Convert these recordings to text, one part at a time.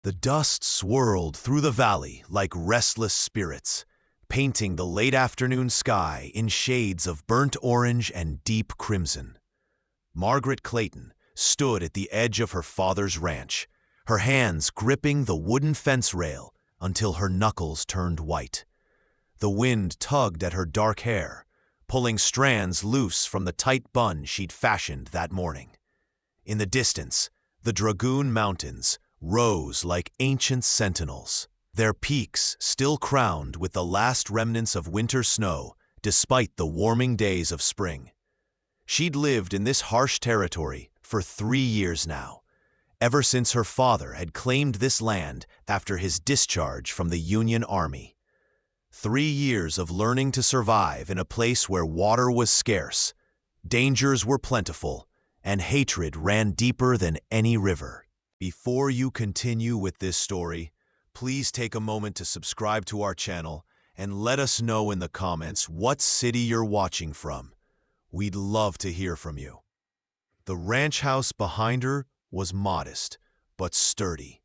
The dust swirled through the valley like restless spirits, painting the late afternoon sky in shades of burnt orange and deep crimson. Margaret Clayton stood at the edge of her father's ranch, her hands gripping the wooden fence rail until her knuckles turned white. The wind tugged at her dark hair, pulling strands loose from the tight bun she'd fashioned that morning. In the distance, the Dragoon Mountains rose like ancient sentinels, their peaks still crowned with the last remnants of winter snow despite the warming days of spring. She'd lived in this harsh territory for 3 years now, ever since her father had claimed this land after his discharge from the Union Army. 3 years of learning to survive in a place where water was scarce, dangers were plentiful, and hatred ran deeper than any river. Before you continue with this story, please take a moment to subscribe to our channel and let us know in the comments what city you're watching from. We'd love to hear from you. The ranch house behind her was modest but sturdy,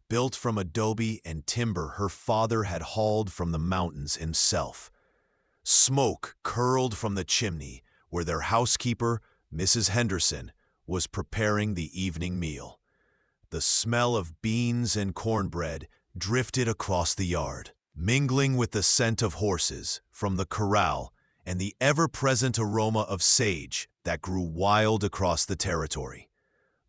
built from adobe and timber her father had hauled from the mountains himself. Smoke curled from the chimney where their housekeeper, Mrs. Henderson, was preparing the evening meal. The smell of beans and cornbread drifted across the yard, mingling with the scent of horses from the corral and the ever-present aroma of sage that grew wild across the territory.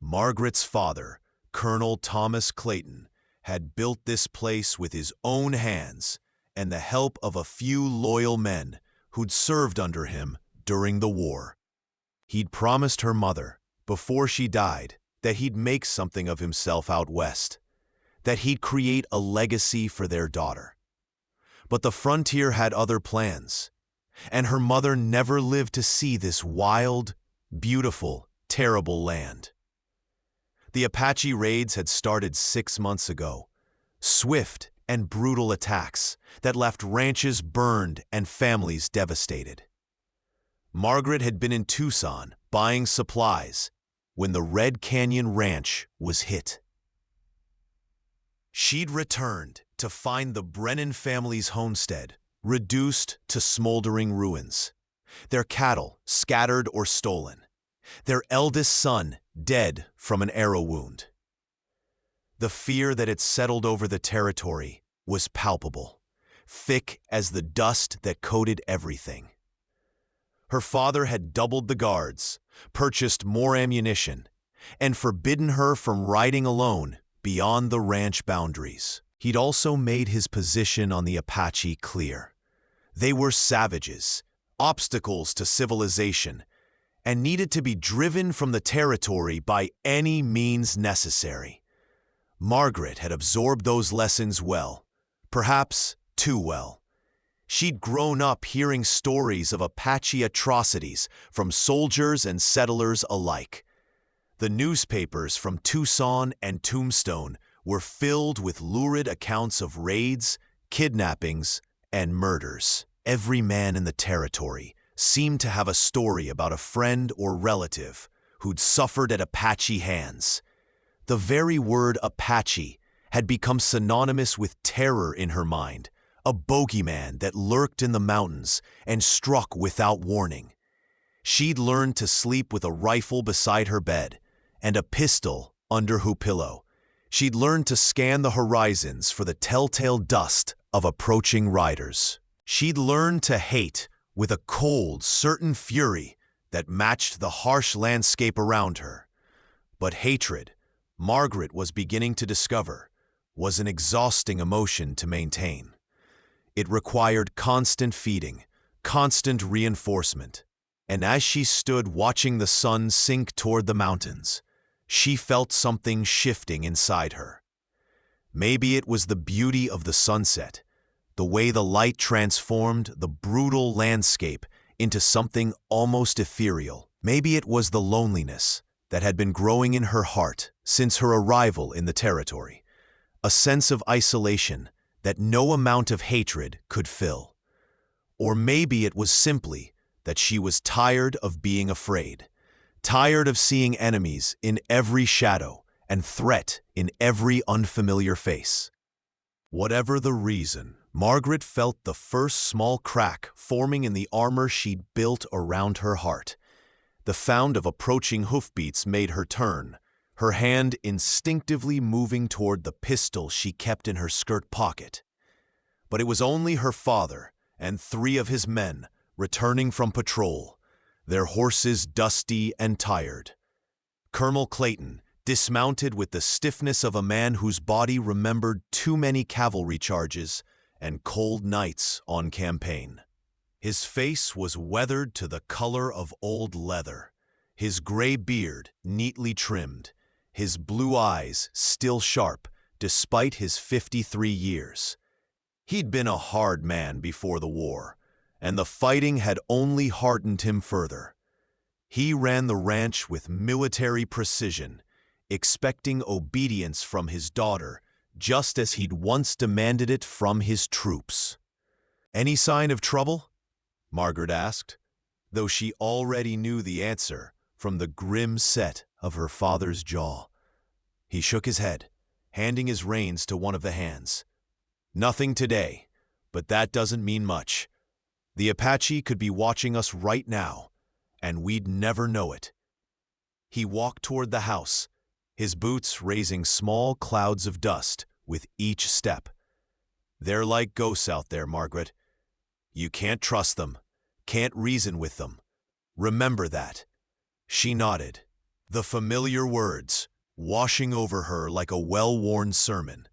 Margaret's father, Colonel Thomas Clayton, had built this place with his own hands and the help of a few loyal men who'd served under him during the war. He'd promised her mother, before she died, that he'd make something of himself out west, that he'd create a legacy for their daughter. But the frontier had other plans, and her mother never lived to see this wild, beautiful, terrible land. The Apache raids had started 6 months ago, swift and brutal attacks that left ranches burned and families devastated. Margaret had been in Tucson buying supplies when the Red Canyon Ranch was hit. She'd returned to find the Brennan family's homestead reduced to smoldering ruins, their cattle scattered or stolen, their eldest son dead from an arrow wound. The fear that had settled over the territory was palpable, thick as the dust that coated everything. Her father had doubled the guards, purchased more ammunition, and forbidden her from riding alone beyond the ranch boundaries. He'd also made his position on the Apache clear. They were savages, obstacles to civilization, and needed to be driven from the territory by any means necessary. Margaret had absorbed those lessons well, perhaps too well. She'd grown up hearing stories of Apache atrocities from soldiers and settlers alike. The newspapers from Tucson and Tombstone were filled with lurid accounts of raids, kidnappings, and murders. Every man in the territory seemed to have a story about a friend or relative who'd suffered at Apache hands. The very word Apache had become synonymous with terror in her mind, a bogeyman that lurked in the mountains and struck without warning. She'd learned to sleep with a rifle beside her bed and a pistol under her pillow. She'd learned to scan the horizons for the telltale dust of approaching riders. She'd learned to hate with a cold, certain fury that matched the harsh landscape around her. But hatred, Margaret was beginning to discover, was an exhausting emotion to maintain. It required constant feeding, constant reinforcement, and as she stood watching the sun sink toward the mountains, she felt something shifting inside her. Maybe it was the beauty of the sunset, the way the light transformed the brutal landscape into something almost ethereal. Maybe it was the loneliness that had been growing in her heart since her arrival in the territory, a sense of isolation that no amount of hatred could fill. Or maybe it was simply that she was tired of being afraid, tired of seeing enemies in every shadow and threat in every unfamiliar face. Whatever the reason, Margaret felt the first small crack forming in the armor she'd built around her heart. The sound of approaching hoofbeats made her turn, her hand instinctively moving toward the pistol she kept in her skirt pocket. But it was only her father and 3 of his men returning from patrol, their horses dusty and tired. Colonel Clayton, dismounted with the stiffness of a man whose body remembered too many cavalry charges and cold nights on campaign. His face was weathered to the color of old leather, his gray beard neatly trimmed, his blue eyes still sharp despite his 53 years. He'd been a hard man before the war, and the fighting had only hardened him further. He ran the ranch with military precision, expecting obedience from his daughter, just as he'd once demanded it from his troops. "Any sign of trouble?" Margaret asked, though she already knew the answer from the grim set of her father's jaw. He shook his head, handing his reins to one of the hands. "Nothing today, but that doesn't mean much. The Apache could be watching us right now, and we'd never know it." He walked toward the house, his boots raising small clouds of dust with each step. "They're like ghosts out there, Margaret. You can't trust them, can't reason with them. Remember that." She nodded, the familiar words washing over her like a well-worn sermon.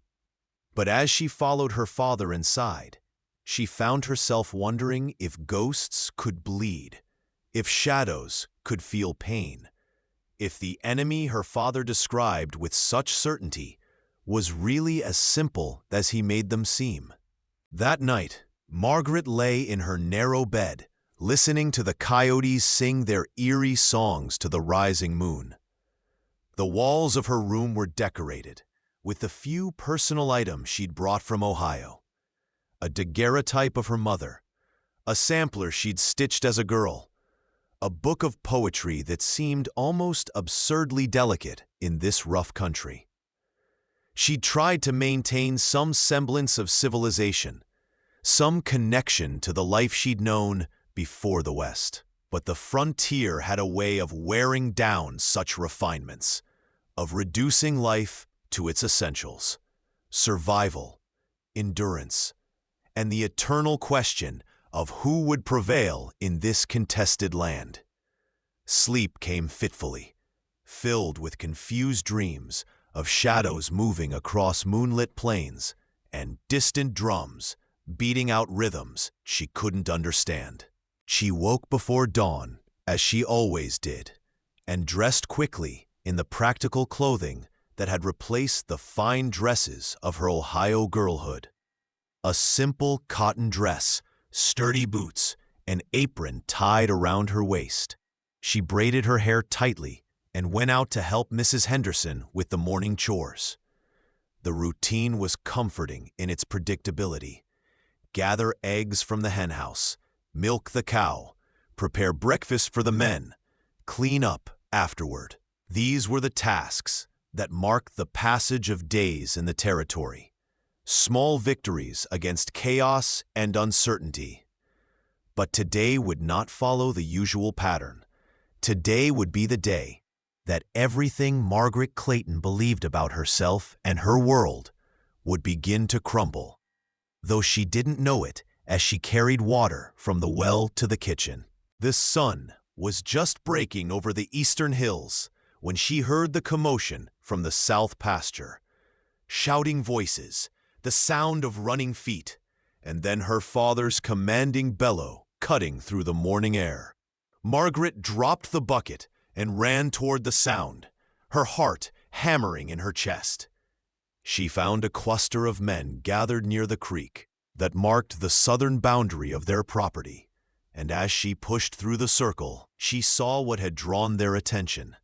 But as she followed her father inside, she found herself wondering if ghosts could bleed, if shadows could feel pain, if the enemy her father described with such certainty was really as simple as he made them seem. That night, Margaret lay in her narrow bed, listening to the coyotes sing their eerie songs to the rising moon. The walls of her room were decorated with the few personal items she'd brought from Ohio. A daguerreotype of her mother, a sampler she'd stitched as a girl, a book of poetry that seemed almost absurdly delicate in this rough country. She'd tried to maintain some semblance of civilization, some connection to the life she'd known before the West. But the frontier had a way of wearing down such refinements, of reducing life to its essentials: survival, endurance, and the eternal question of who would prevail in this contested land. Sleep came fitfully, filled with confused dreams of shadows moving across moonlit plains and distant drums beating out rhythms she couldn't understand. She woke before dawn, as she always did, and dressed quickly in the practical clothing that had replaced the fine dresses of her Ohio girlhood. A simple cotton dress, sturdy boots, an apron tied around her waist. She braided her hair tightly and went out to help Mrs. Henderson with the morning chores. The routine was comforting in its predictability. Gather eggs from the henhouse, milk the cow, prepare breakfast for the men, clean up afterward. These were the tasks that marked the passage of days in the territory. Small victories against chaos and uncertainty. But today would not follow the usual pattern. Today would be the day that everything Margaret Clayton believed about herself and her world would begin to crumble, though she didn't know it as she carried water from the well to the kitchen. The sun was just breaking over the eastern hills when she heard the commotion from the south pasture. Shouting voices, the sound of running feet, and then her father's commanding bellow cutting through the morning air. Margaret dropped the bucket and ran toward the sound, her heart hammering in her chest. She found a cluster of men gathered near the creek that marked the southern boundary of their property, and as she pushed through the circle, she saw what had drawn their attention.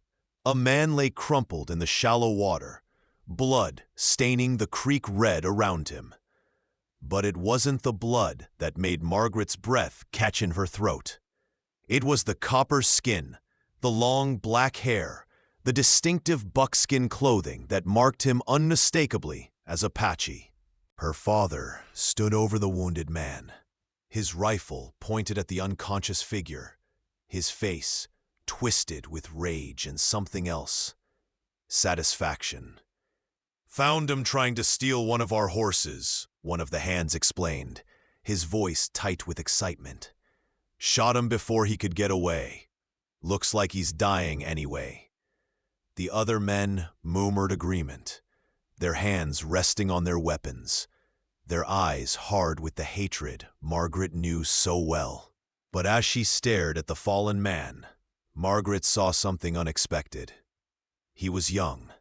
A man lay crumpled in the shallow water, blood staining the creek red around him. But it wasn't the blood that made Margaret's breath catch in her throat. It was the copper skin, the long black hair, the distinctive buckskin clothing that marked him unmistakably as Apache. Her father stood over the wounded man, his rifle pointed at the unconscious figure, his face twisted with rage and something else. Satisfaction. "Found him trying to steal one of our horses," one of the hands explained, his voice tight with excitement. "Shot him before he could get away. Looks like he's dying anyway." The other men murmured agreement, their hands resting on their weapons, their eyes hard with the hatred Margaret knew so well. But as she stared at the fallen man, Margaret saw something unexpected. He was young,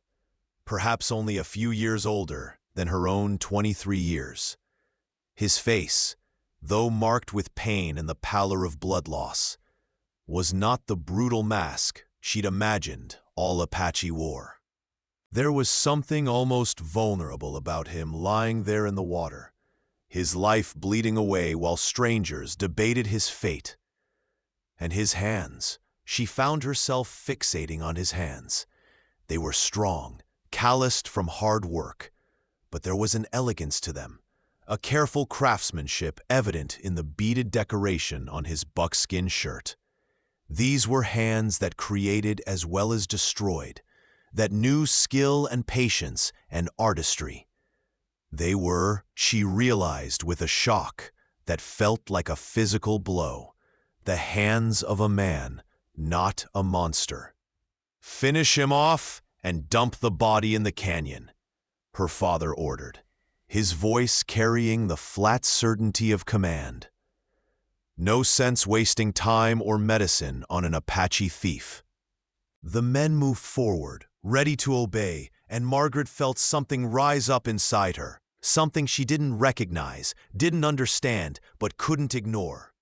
perhaps only a few years older than her own 23 years. His face, though marked with pain and the pallor of blood loss, was not the brutal mask she'd imagined all Apache wore. There was something almost vulnerable about him lying there in the water, his life bleeding away while strangers debated his fate. And his hands, she found herself fixating on his hands. They were strong, calloused from hard work, but there was an elegance to them, a careful craftsmanship evident in the beaded decoration on his buckskin shirt. These were hands that created as well as destroyed, that knew skill and patience and artistry. They were, she realized with a shock that felt like a physical blow, the hands of a man, not a monster. "Finish him off and dump the body in the canyon," her father ordered, his voice carrying the flat certainty of command. No sense wasting time or medicine on an Apache thief. The men moved forward, ready to obey, and Margaret felt something rise up inside her, something she didn't recognize, didn't understand, but couldn't ignore.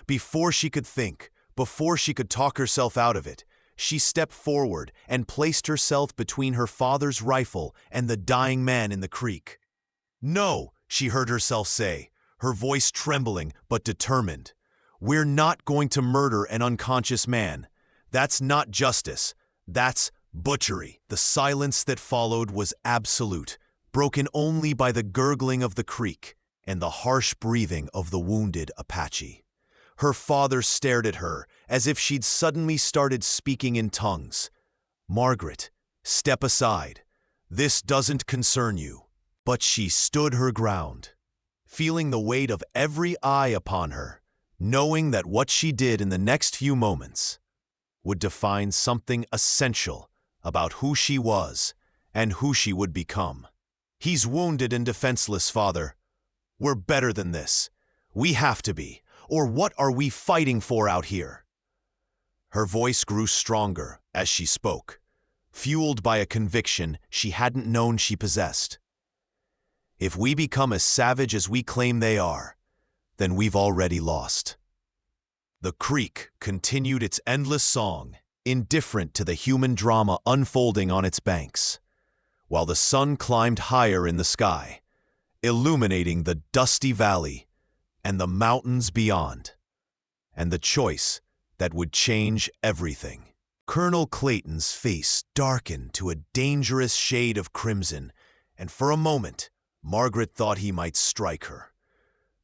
Before she could think, before she could talk herself out of it, she stepped forward and placed herself between her father's rifle and the dying man in the creek. "No," she heard herself say, her voice trembling but determined. "We're not going to murder an unconscious man. That's not justice. That's butchery." The silence that followed was absolute, broken only by the gurgling of the creek and the harsh breathing of the wounded Apache. Her father stared at her as if she'd suddenly started speaking in tongues. "Margaret, step aside. This doesn't concern you." But she stood her ground, feeling the weight of every eye upon her, knowing that what she did in the next few moments would define something essential about who she was and who she would become. "He's wounded and defenseless, Father. We're better than this. We have to be, or what are we fighting for out here?" Her voice grew stronger as she spoke, fueled by a conviction she hadn't known she possessed. "If we become as savage as we claim they are, then we've already lost." The creek continued its endless song, indifferent to the human drama unfolding on its banks, while the sun climbed higher in the sky, illuminating the dusty valley and the mountains beyond, and the choice that would change everything. Colonel Clayton's face darkened to a dangerous shade of crimson, and for a moment, Margaret thought he might strike her.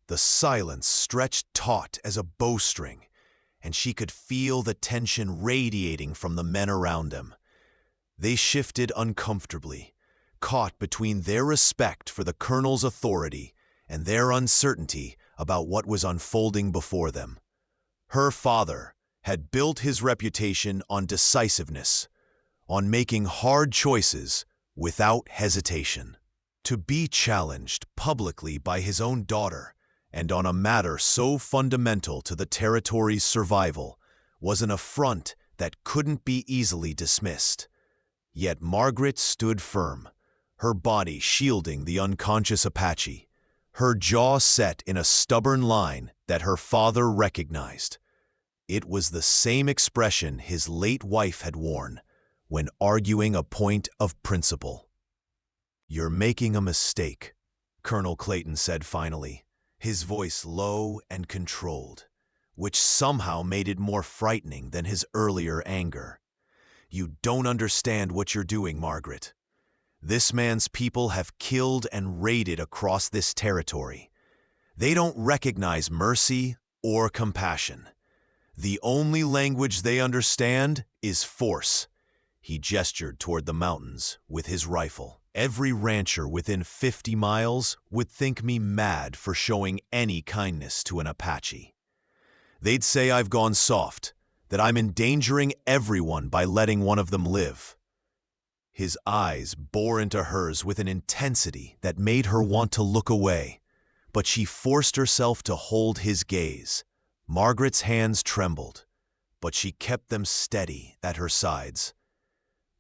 The silence stretched taut as a bowstring, and she could feel the tension radiating from the men around them. They shifted uncomfortably, caught between their respect for the colonel's authority and their uncertainty about what was unfolding before them. Her father had built his reputation on decisiveness, on making hard choices without hesitation. To be challenged publicly by his own daughter, and on a matter so fundamental to the territory's survival, was an affront that couldn't be easily dismissed. Yet Margaret stood firm, her body shielding the unconscious Apache, her jaw set in a stubborn line that her father recognized. It was the same expression his late wife had worn when arguing a point of principle. "You're making a mistake," Colonel Clayton said finally, his voice low and controlled, which somehow made it more frightening than his earlier anger. You don't understand what you're doing, Margaret. This man's people have killed and raided across this territory. They don't recognize mercy or compassion. The only language they understand is force. He gestured toward the mountains with his rifle. Every rancher within 50 miles would think me mad for showing any kindness to an Apache. They'd say I've gone soft, that I'm endangering everyone by letting one of them live. His eyes bore into hers with an intensity that made her want to look away, but she forced herself to hold his gaze. Margaret's hands trembled, but she kept them steady at her sides.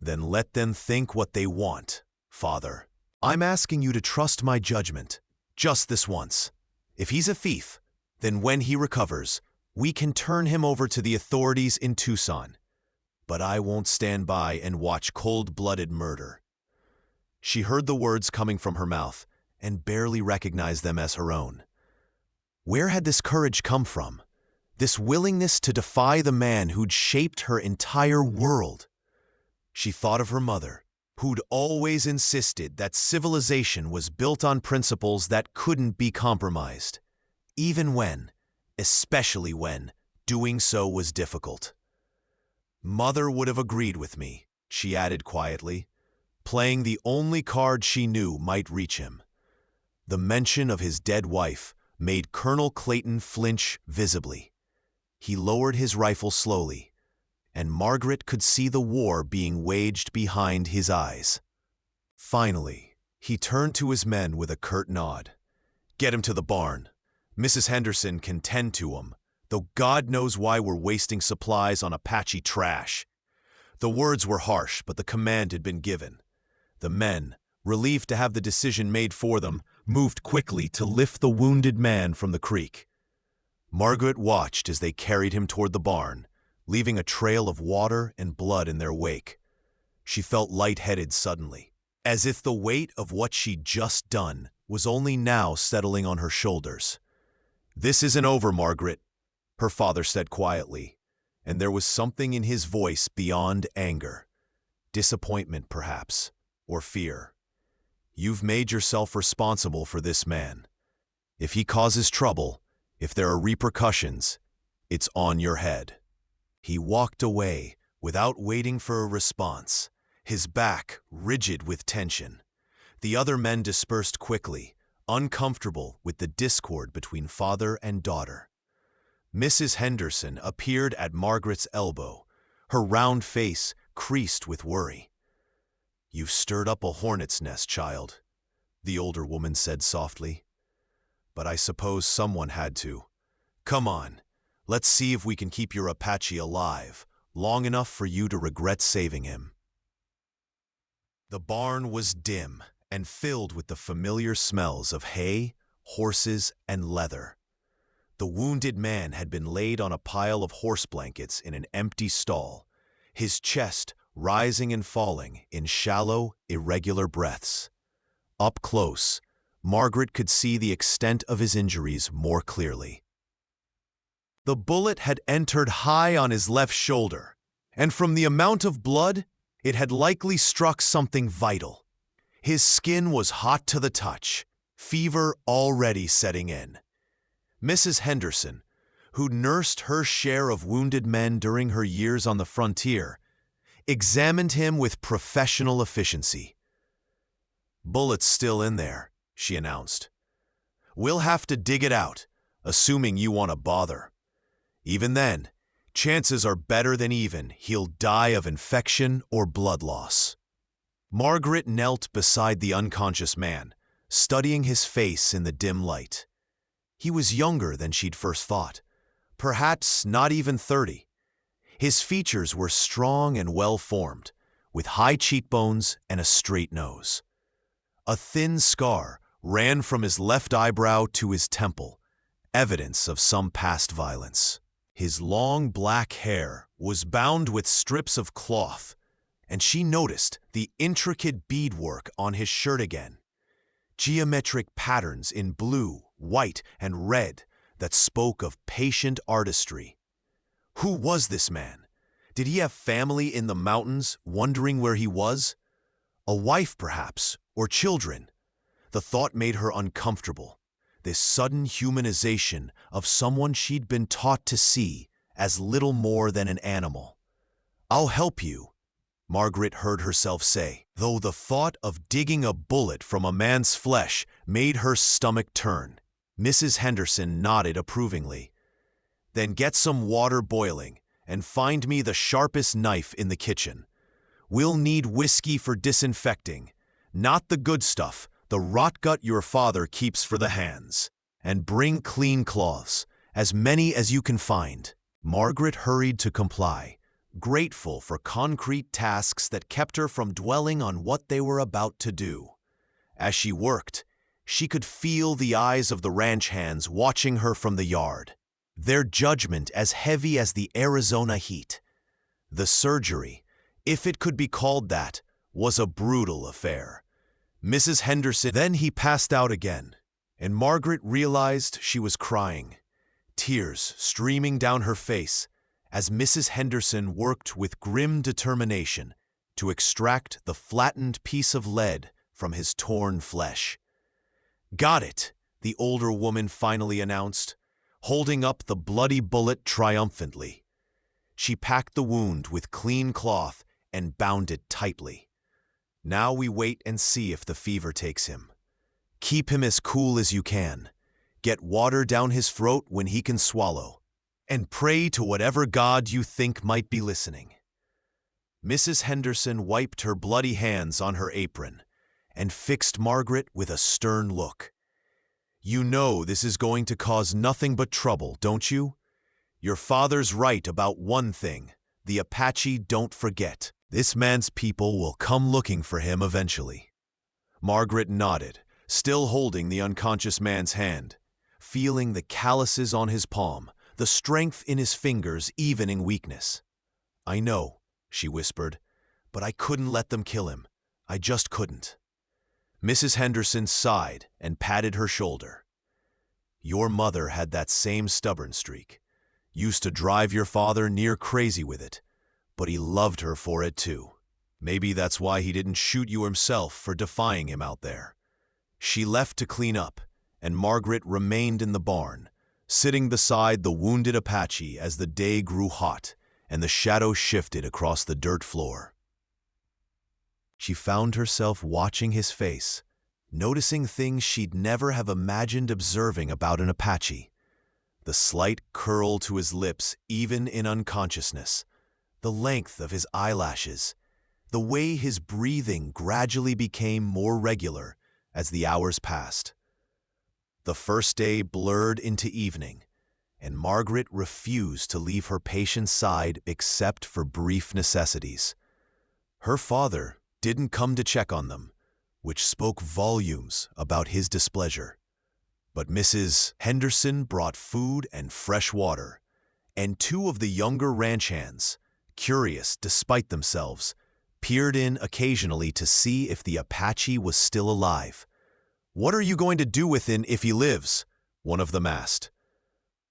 Then let them think what they want, Father. I'm asking you to trust my judgment, just this once. If he's a thief, then when he recovers, we can turn him over to the authorities in Tucson. But I won't stand by and watch cold-blooded murder. She heard the words coming from her mouth and barely recognized them as her own. Where had this courage come from? This willingness to defy the man who'd shaped her entire world? She thought of her mother, who'd always insisted that civilization was built on principles that couldn't be compromised, even when, especially when, doing so was difficult. Mother would have agreed with me, she added quietly, playing the only card she knew might reach him. The mention of his dead wife made Colonel Clayton flinch visibly. He lowered his rifle slowly, and Margaret could see the war being waged behind his eyes. Finally, he turned to his men with a curt nod. Get him to the barn. Mrs. Henderson can tend to him, though God knows why we're wasting supplies on Apache trash. The words were harsh, but the command had been given. The men, relieved to have the decision made for them, moved quickly to lift the wounded man from the creek. Margaret watched as they carried him toward the barn, leaving a trail of water and blood in their wake. She felt lightheaded suddenly, as if the weight of what she'd just done was only now settling on her shoulders. This isn't over, Margaret, her father said quietly, and there was something in his voice beyond anger. Disappointment, perhaps, or fear. You've made yourself responsible for this man. If he causes trouble, if there are repercussions, it's on your head. He walked away without waiting for a response, his back rigid with tension. The other men dispersed quickly, uncomfortable with the discord between father and daughter. Mrs. Henderson appeared at Margaret's elbow, her round face creased with worry. You've stirred up a hornet's nest, child, the older woman said softly. But I suppose someone had to. Come on, let's see if we can keep your Apache alive, long enough for you to regret saving him. The barn was dim and filled with the familiar smells of hay, horses, and leather. The wounded man had been laid on a pile of horse blankets in an empty stall, his chest rising and falling in shallow, irregular breaths. Up close, Margaret could see the extent of his injuries more clearly. The bullet had entered high on his left shoulder, and from the amount of blood, it had likely struck something vital. His skin was hot to the touch, fever already setting in. Mrs. Henderson, who nursed her share of wounded men during her years on the frontier, examined him with professional efficiency. Bullet's still in there, she announced. We'll have to dig it out, assuming you want to bother. Even then, chances are better than even he'll die of infection or blood loss. Margaret knelt beside the unconscious man, studying his face in the dim light. He was younger than she'd first thought, perhaps not even 30. His features were strong and well-formed, with high cheekbones and a straight nose. A thin scar ran from his left eyebrow to his temple, evidence of some past violence. His long black hair was bound with strips of cloth, and she noticed the intricate beadwork on his shirt again. Geometric patterns in blue, white, and red that spoke of patient artistry. Who was this man? Did he have family in the mountains wondering where he was? A wife, perhaps, or children? The thought made her uncomfortable. This sudden humanization of someone she'd been taught to see as little more than an animal. "I'll help you," Margaret heard herself say, though the thought of digging a bullet from a man's flesh made her stomach turn. Mrs. Henderson nodded approvingly. "Then get some water boiling and find me the sharpest knife in the kitchen. We'll need whiskey for disinfecting, not the good stuff, the rot gut your father keeps for the hands. And bring clean cloths, as many as you can find." Margaret hurried to comply, grateful for concrete tasks that kept her from dwelling on what they were about to do. As she worked, she could feel the eyes of the ranch hands watching her from the yard, their judgment as heavy as the Arizona heat. The surgery, if it could be called that, was a brutal affair. Mrs. Henderson. Then he passed out again, and Margaret realized she was crying, tears streaming down her face as Mrs. Henderson worked with grim determination to extract the flattened piece of lead from his torn flesh. "Got it," the older woman finally announced, holding up the bloody bullet triumphantly. She packed the wound with clean cloth and bound it tightly. "Now we wait and see if the fever takes him. Keep him as cool as you can. Get water down his throat when he can swallow. And pray to whatever God you think might be listening." Mrs. Henderson wiped her bloody hands on her apron and fixed Margaret with a stern look. "You know this is going to cause nothing but trouble, don't you? Your father's right about one thing. The Apache don't forget. This man's people will come looking for him eventually." Margaret nodded, still holding the unconscious man's hand, feeling the calluses on his palm, the strength in his fingers even in weakness. "I know," she whispered, "but I couldn't let them kill him. I just couldn't." Mrs. Henderson sighed and patted her shoulder. "Your mother had that same stubborn streak. Used to drive your father near crazy with it, but he loved her for it too. Maybe that's why he didn't shoot you himself for defying him out there." She left to clean up, and Margaret remained in the barn, sitting beside the wounded Apache as the day grew hot and the shadows shifted across the dirt floor. She found herself watching his face, noticing things she'd never have imagined observing about an Apache. The slight curl to his lips even in unconsciousness, the length of his eyelashes, the way his breathing gradually became more regular as the hours passed. The first day blurred into evening, and Margaret refused to leave her patient's side except for brief necessities. Her father didn't come to check on them, which spoke volumes about his displeasure. But Mrs. Henderson brought food and fresh water, and two of the younger ranch hands, curious despite themselves, peered in occasionally to see if the Apache was still alive. "What are you going to do with him if he lives?" one of them asked.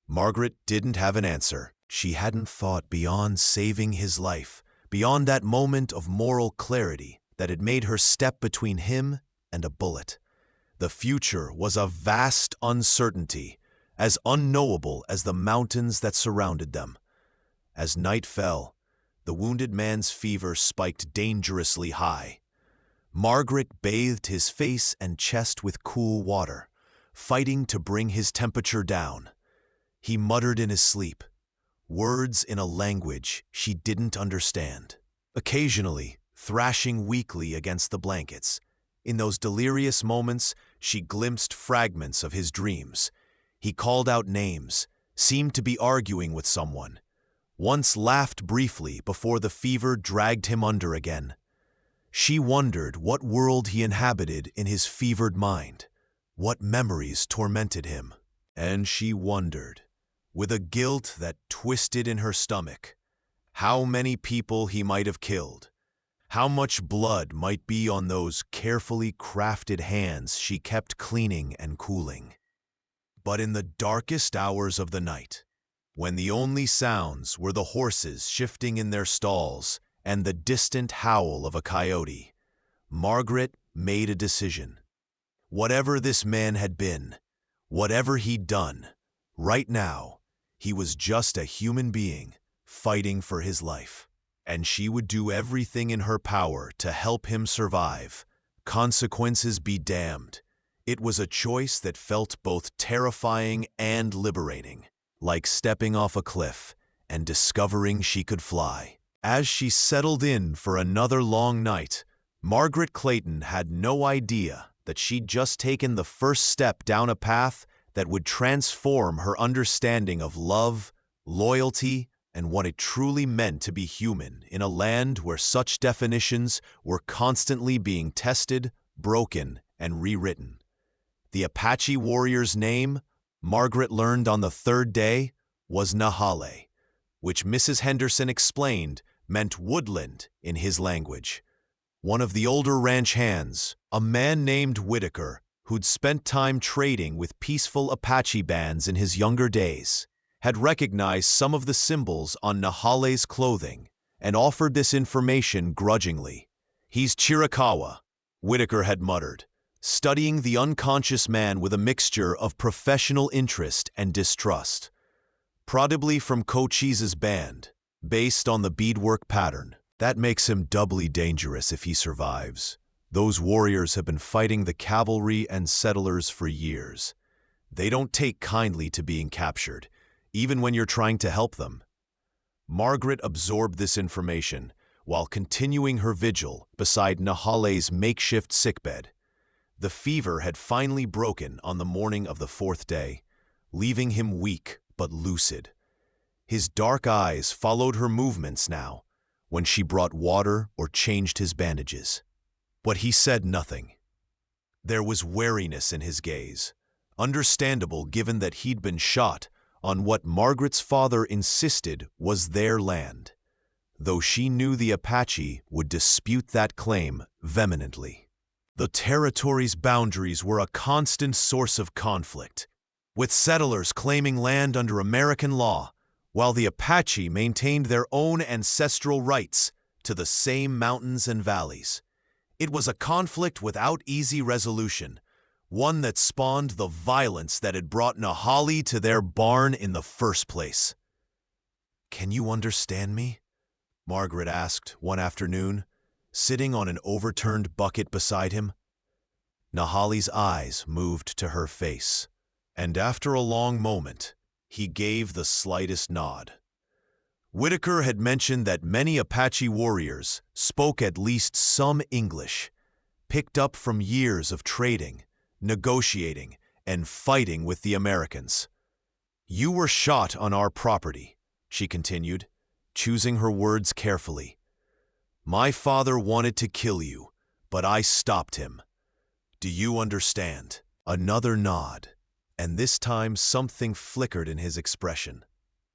Margaret didn't have an answer. She hadn't thought beyond saving his life, beyond that moment of moral clarity that had made her step between him and a bullet. The future was a vast uncertainty, as unknowable as the mountains that surrounded them. As night fell, the wounded man's fever spiked dangerously high. Margaret bathed his face and chest with cool water, fighting to bring his temperature down. He muttered in his sleep, words in a language she didn't understand, occasionally thrashing weakly against the blankets. In those delirious moments, she glimpsed fragments of his dreams. He called out names, seemed to be arguing with someone, once laughed briefly before the fever dragged him under again. She wondered what world he inhabited in his fevered mind, what memories tormented him. And she wondered, with a guilt that twisted in her stomach, how many people he might have killed, how much blood might be on those carefully crafted hands she kept cleaning and cooling. But in the darkest hours of the night, when the only sounds were the horses shifting in their stalls and the distant howl of a coyote, Margaret made a decision. Whatever this man had been, whatever he'd done, right now, he was just a human being fighting for his life, and she would do everything in her power to help him survive. Consequences be damned. It was a choice that felt both terrifying and liberating, like stepping off a cliff and discovering she could fly. As she settled in for another long night, Margaret Clayton had no idea that she'd just taken the first step down a path that would transform her understanding of love, loyalty, and what it truly meant to be human in a land where such definitions were constantly being tested, broken, and rewritten. The Apache warrior's name, Margaret learned on the third day, was Nahale, which Mrs. Henderson explained meant woodland in his language. One of the older ranch hands, a man named Whitaker, who'd spent time trading with peaceful Apache bands in his younger days, had recognized some of the symbols on Nahale's clothing and offered this information grudgingly. "He's Chiricahua," Whitaker had muttered, studying the unconscious man with a mixture of professional interest and distrust. "Probably from Cochise' band, based on the beadwork pattern. That makes him doubly dangerous if he survives. Those warriors have been fighting the cavalry and settlers for years. They don't take kindly to being captured, even when you're trying to help them." Margaret absorbed this information while continuing her vigil beside Nahale's makeshift sickbed. The fever had finally broken on the morning of the fourth day, leaving him weak but lucid. His dark eyes followed her movements now, when she brought water or changed his bandages. But he said nothing. There was wariness in his gaze, understandable given that he'd been shot on what Margaret's father insisted was their land, though she knew the Apache would dispute that claim vehemently. The territory's boundaries were a constant source of conflict, with settlers claiming land under American law, while the Apache maintained their own ancestral rights to the same mountains and valleys. It was a conflict without easy resolution, one that spawned the violence that had brought Nahale to their barn in the first place. "Can you understand me?" Margaret asked one afternoon, sitting on an overturned bucket beside him. Nahale's eyes moved to her face, and after a long moment, he gave the slightest nod. Whitaker had mentioned that many Apache warriors spoke at least some English, picked up from years of trading, negotiating, and fighting with the Americans. "You were shot on our property," she continued, choosing her words carefully. "My father wanted to kill you, but I stopped him. Do you understand?" Another nod, and this time something flickered in his expression.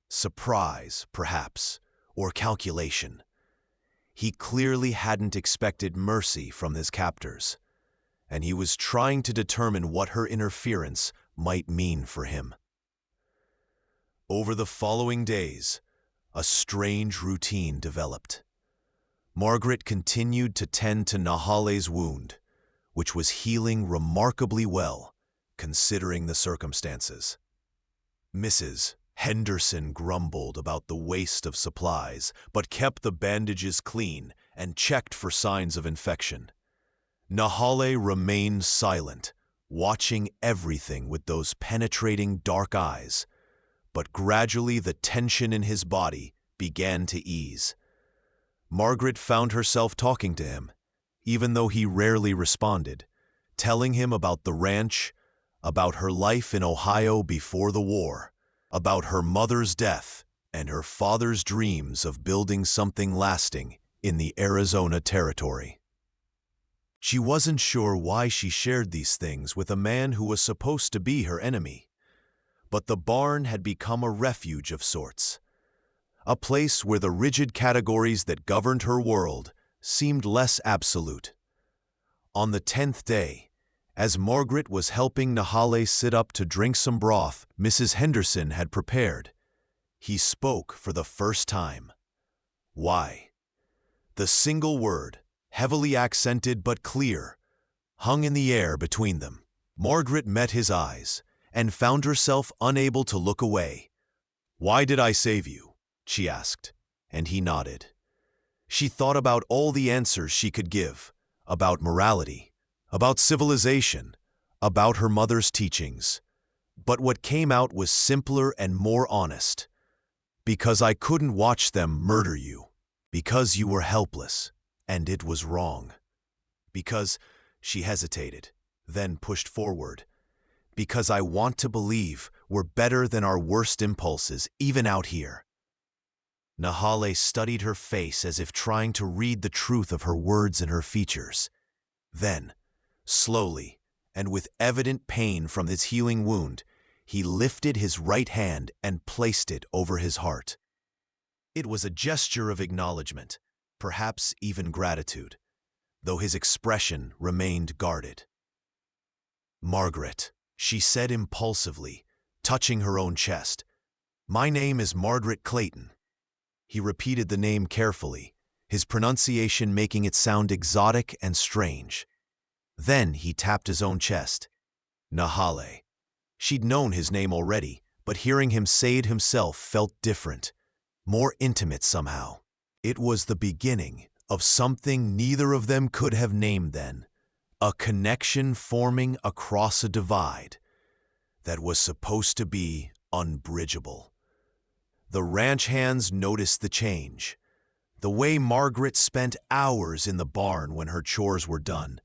Surprise, perhaps, or calculation. He clearly hadn't expected mercy from his captors, and he was trying to determine what her interference might mean for him. Over the following days, a strange routine developed. Margaret continued to tend to Nahale's wound, which was healing remarkably well, considering the circumstances. Mrs. Henderson grumbled about the waste of supplies, but kept the bandages clean and checked for signs of infection. Nahale remained silent, watching everything with those penetrating dark eyes, but gradually the tension in his body began to ease. Margaret found herself talking to him, even though he rarely responded, telling him about the ranch, about her life in Ohio before the war, about her mother's death and her father's dreams of building something lasting in the Arizona territory. She wasn't sure why she shared these things with a man who was supposed to be her enemy, but the barn had become a refuge of sorts, a place where the rigid categories that governed her world seemed less absolute. On the 10th day, as Margaret was helping Nahale sit up to drink some broth Mrs. Henderson had prepared, He spoke for the first time. Why? The single word, heavily accented but clear, hung in the air between them. Margaret met his eyes and found herself unable to look away. "Why did I save you?" she asked, and he nodded. She thought about all the answers she could give, about morality, about civilization, about her mother's teachings. But what came out was simpler and more honest. "Because I couldn't watch them murder you. Because you were helpless, and it was wrong. Because," she hesitated, then pushed forward, "because I want to believe we're better than our worst impulses, even out here." Nahale studied her face as if trying to read the truth of her words and her features. Then, slowly, and with evident pain from his healing wound, he lifted his right hand and placed it over his heart. It was a gesture of acknowledgement, perhaps even gratitude, though his expression remained guarded. "Margaret," she said impulsively, touching her own chest. "My name is Margaret Clayton." He repeated the name carefully, his pronunciation making it sound exotic and strange. Then he tapped his own chest. Nahale. She'd known his name already, but hearing him say it himself felt different, more intimate somehow. It was the beginning of something neither of them could have named then, a connection forming across a divide that was supposed to be unbridgeable. The ranch hands noticed the change, the way Margaret spent hours in the barn when her chores were done,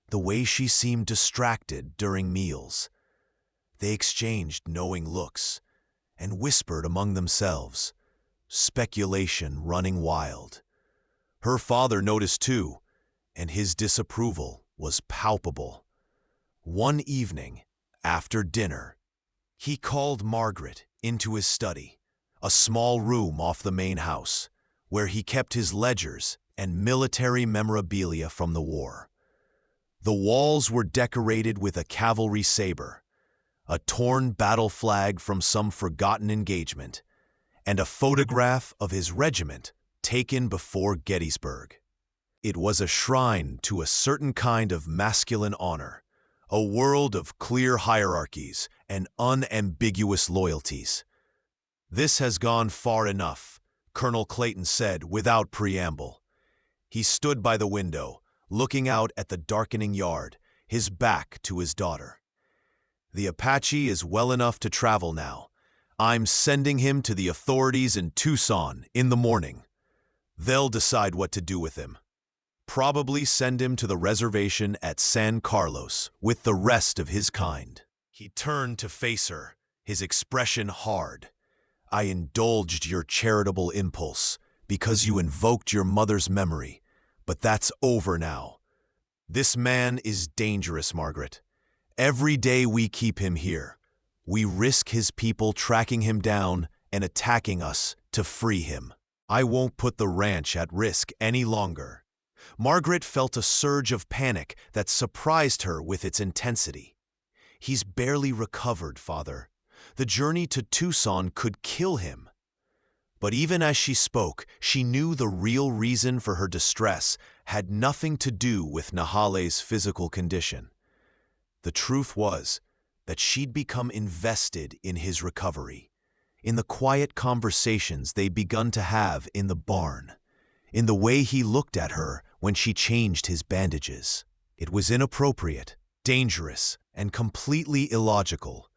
the way she seemed distracted during meals. They exchanged knowing looks and whispered among themselves, speculation running wild. Her father noticed too, and his disapproval was palpable. One evening, after dinner, he called Margaret into his study, a small room off the main house, where he kept his ledgers and military memorabilia from the war. The walls were decorated with a cavalry saber, a torn battle flag from some forgotten engagement, and a photograph of his regiment taken before Gettysburg. It was a shrine to a certain kind of masculine honor, a world of clear hierarchies and unambiguous loyalties. "This has gone far enough," Colonel Clayton said without preamble. He stood by the window, looking out at the darkening yard, his back to his daughter. "The Apache is well enough to travel now. I'm sending him to the authorities in Tucson in the morning. They'll decide what to do with him. Probably send him to the reservation at San Carlos with the rest of his kind." He turned to face her, his expression hard. "I indulged your charitable impulse because you invoked your mother's memory, but that's over now. This man is dangerous, Margaret. Every day we keep him here, we risk his people tracking him down and attacking us to free him. I won't put the ranch at risk any longer." Margaret felt a surge of panic that surprised her with its intensity. "He's barely recovered, Father. The journey to Tucson could kill him." But even as she spoke, she knew the real reason for her distress had nothing to do with Nahale's physical condition. The truth was that she'd become invested in his recovery, in the quiet conversations they'd begun to have in the barn, in the way he looked at her when she changed his bandages. It was inappropriate, dangerous, and completely illogical.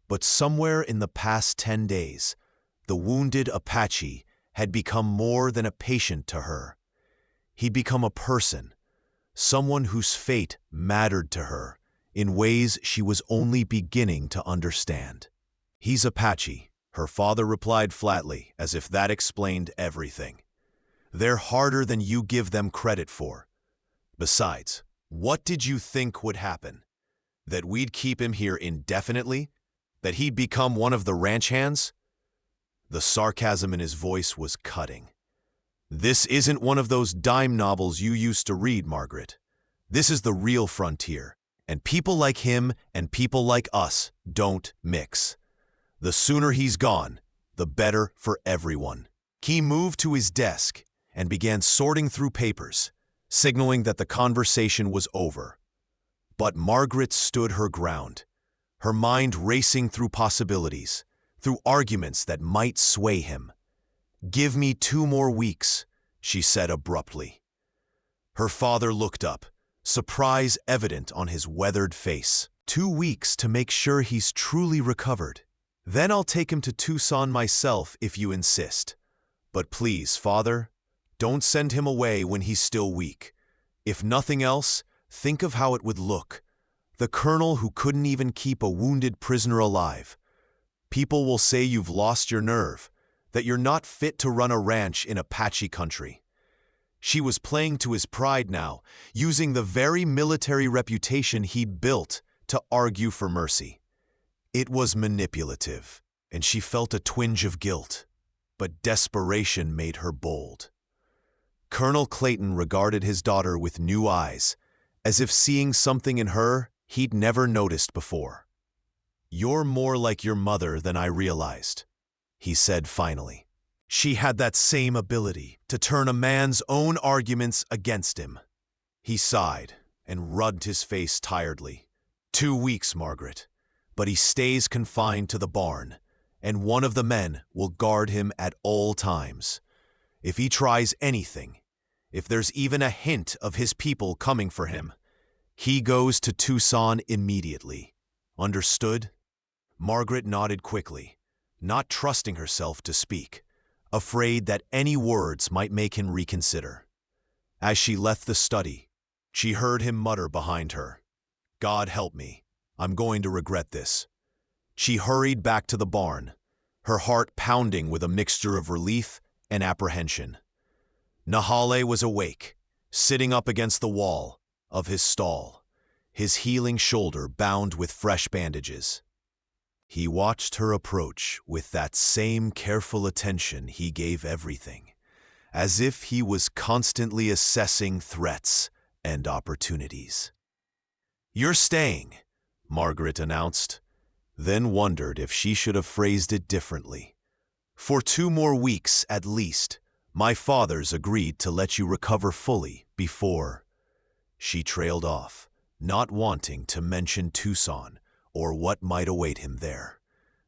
But somewhere in the past 10 days, the wounded Apache had become more than a patient to her. He'd become a person, someone whose fate mattered to her in ways she was only beginning to understand. "He's Apache," her father replied flatly, as if that explained everything. "They're harder than you give them credit for. Besides, what did you think would happen? That we'd keep him here indefinitely? That he'd become one of the ranch hands?" The sarcasm in his voice was cutting. "This isn't one of those dime novels you used to read, Margaret. This is the real frontier, and people like him and people like us don't mix. The sooner he's gone, the better for everyone. He moved to his desk and began sorting through papers, signaling that the conversation was over. But Margaret stood her ground, her mind racing through possibilities, through arguments that might sway him. "Give me 2 more weeks," she said abruptly. Her father looked up, surprise evident on his weathered face. 2 weeks to make sure he's truly recovered. Then I'll take him to Tucson myself if you insist. But please, Father, don't send him away when he's still weak. If nothing else, think of how it would look. The colonel who couldn't even keep a wounded prisoner alive. People will say you've lost your nerve, that you're not fit to run a ranch in Apache country. She was playing to his pride now, using the very military reputation he'd built to argue for mercy. It was manipulative, and she felt a twinge of guilt, but desperation made her bold. Colonel Clayton regarded his daughter with new eyes, as if seeing something in her he'd never noticed before. "You're more like your mother than I realized," he said finally. She had that same ability to turn a man's own arguments against him. He sighed and rubbed his face tiredly. 2 weeks, Margaret, but he stays confined to the barn, and one of the men will guard him at all times. If he tries anything, if there's even a hint of his people coming for him, he goes to Tucson immediately. Understood? Margaret nodded quickly, not trusting herself to speak, afraid that any words might make him reconsider. As she left the study, she heard him mutter behind her, "God help me, I'm going to regret this." She hurried back to the barn, her heart pounding with a mixture of relief and apprehension. Nahale was awake, sitting up against the wall of his stall, his healing shoulder bound with fresh bandages. He watched her approach with that same careful attention he gave everything, as if he was constantly assessing threats and opportunities. "You're staying," Margaret announced, then wondered if she should have phrased it differently. "For 2 more weeks at least. My father's agreed to let you recover fully before." She trailed off, not wanting to mention Tucson or what might await him there.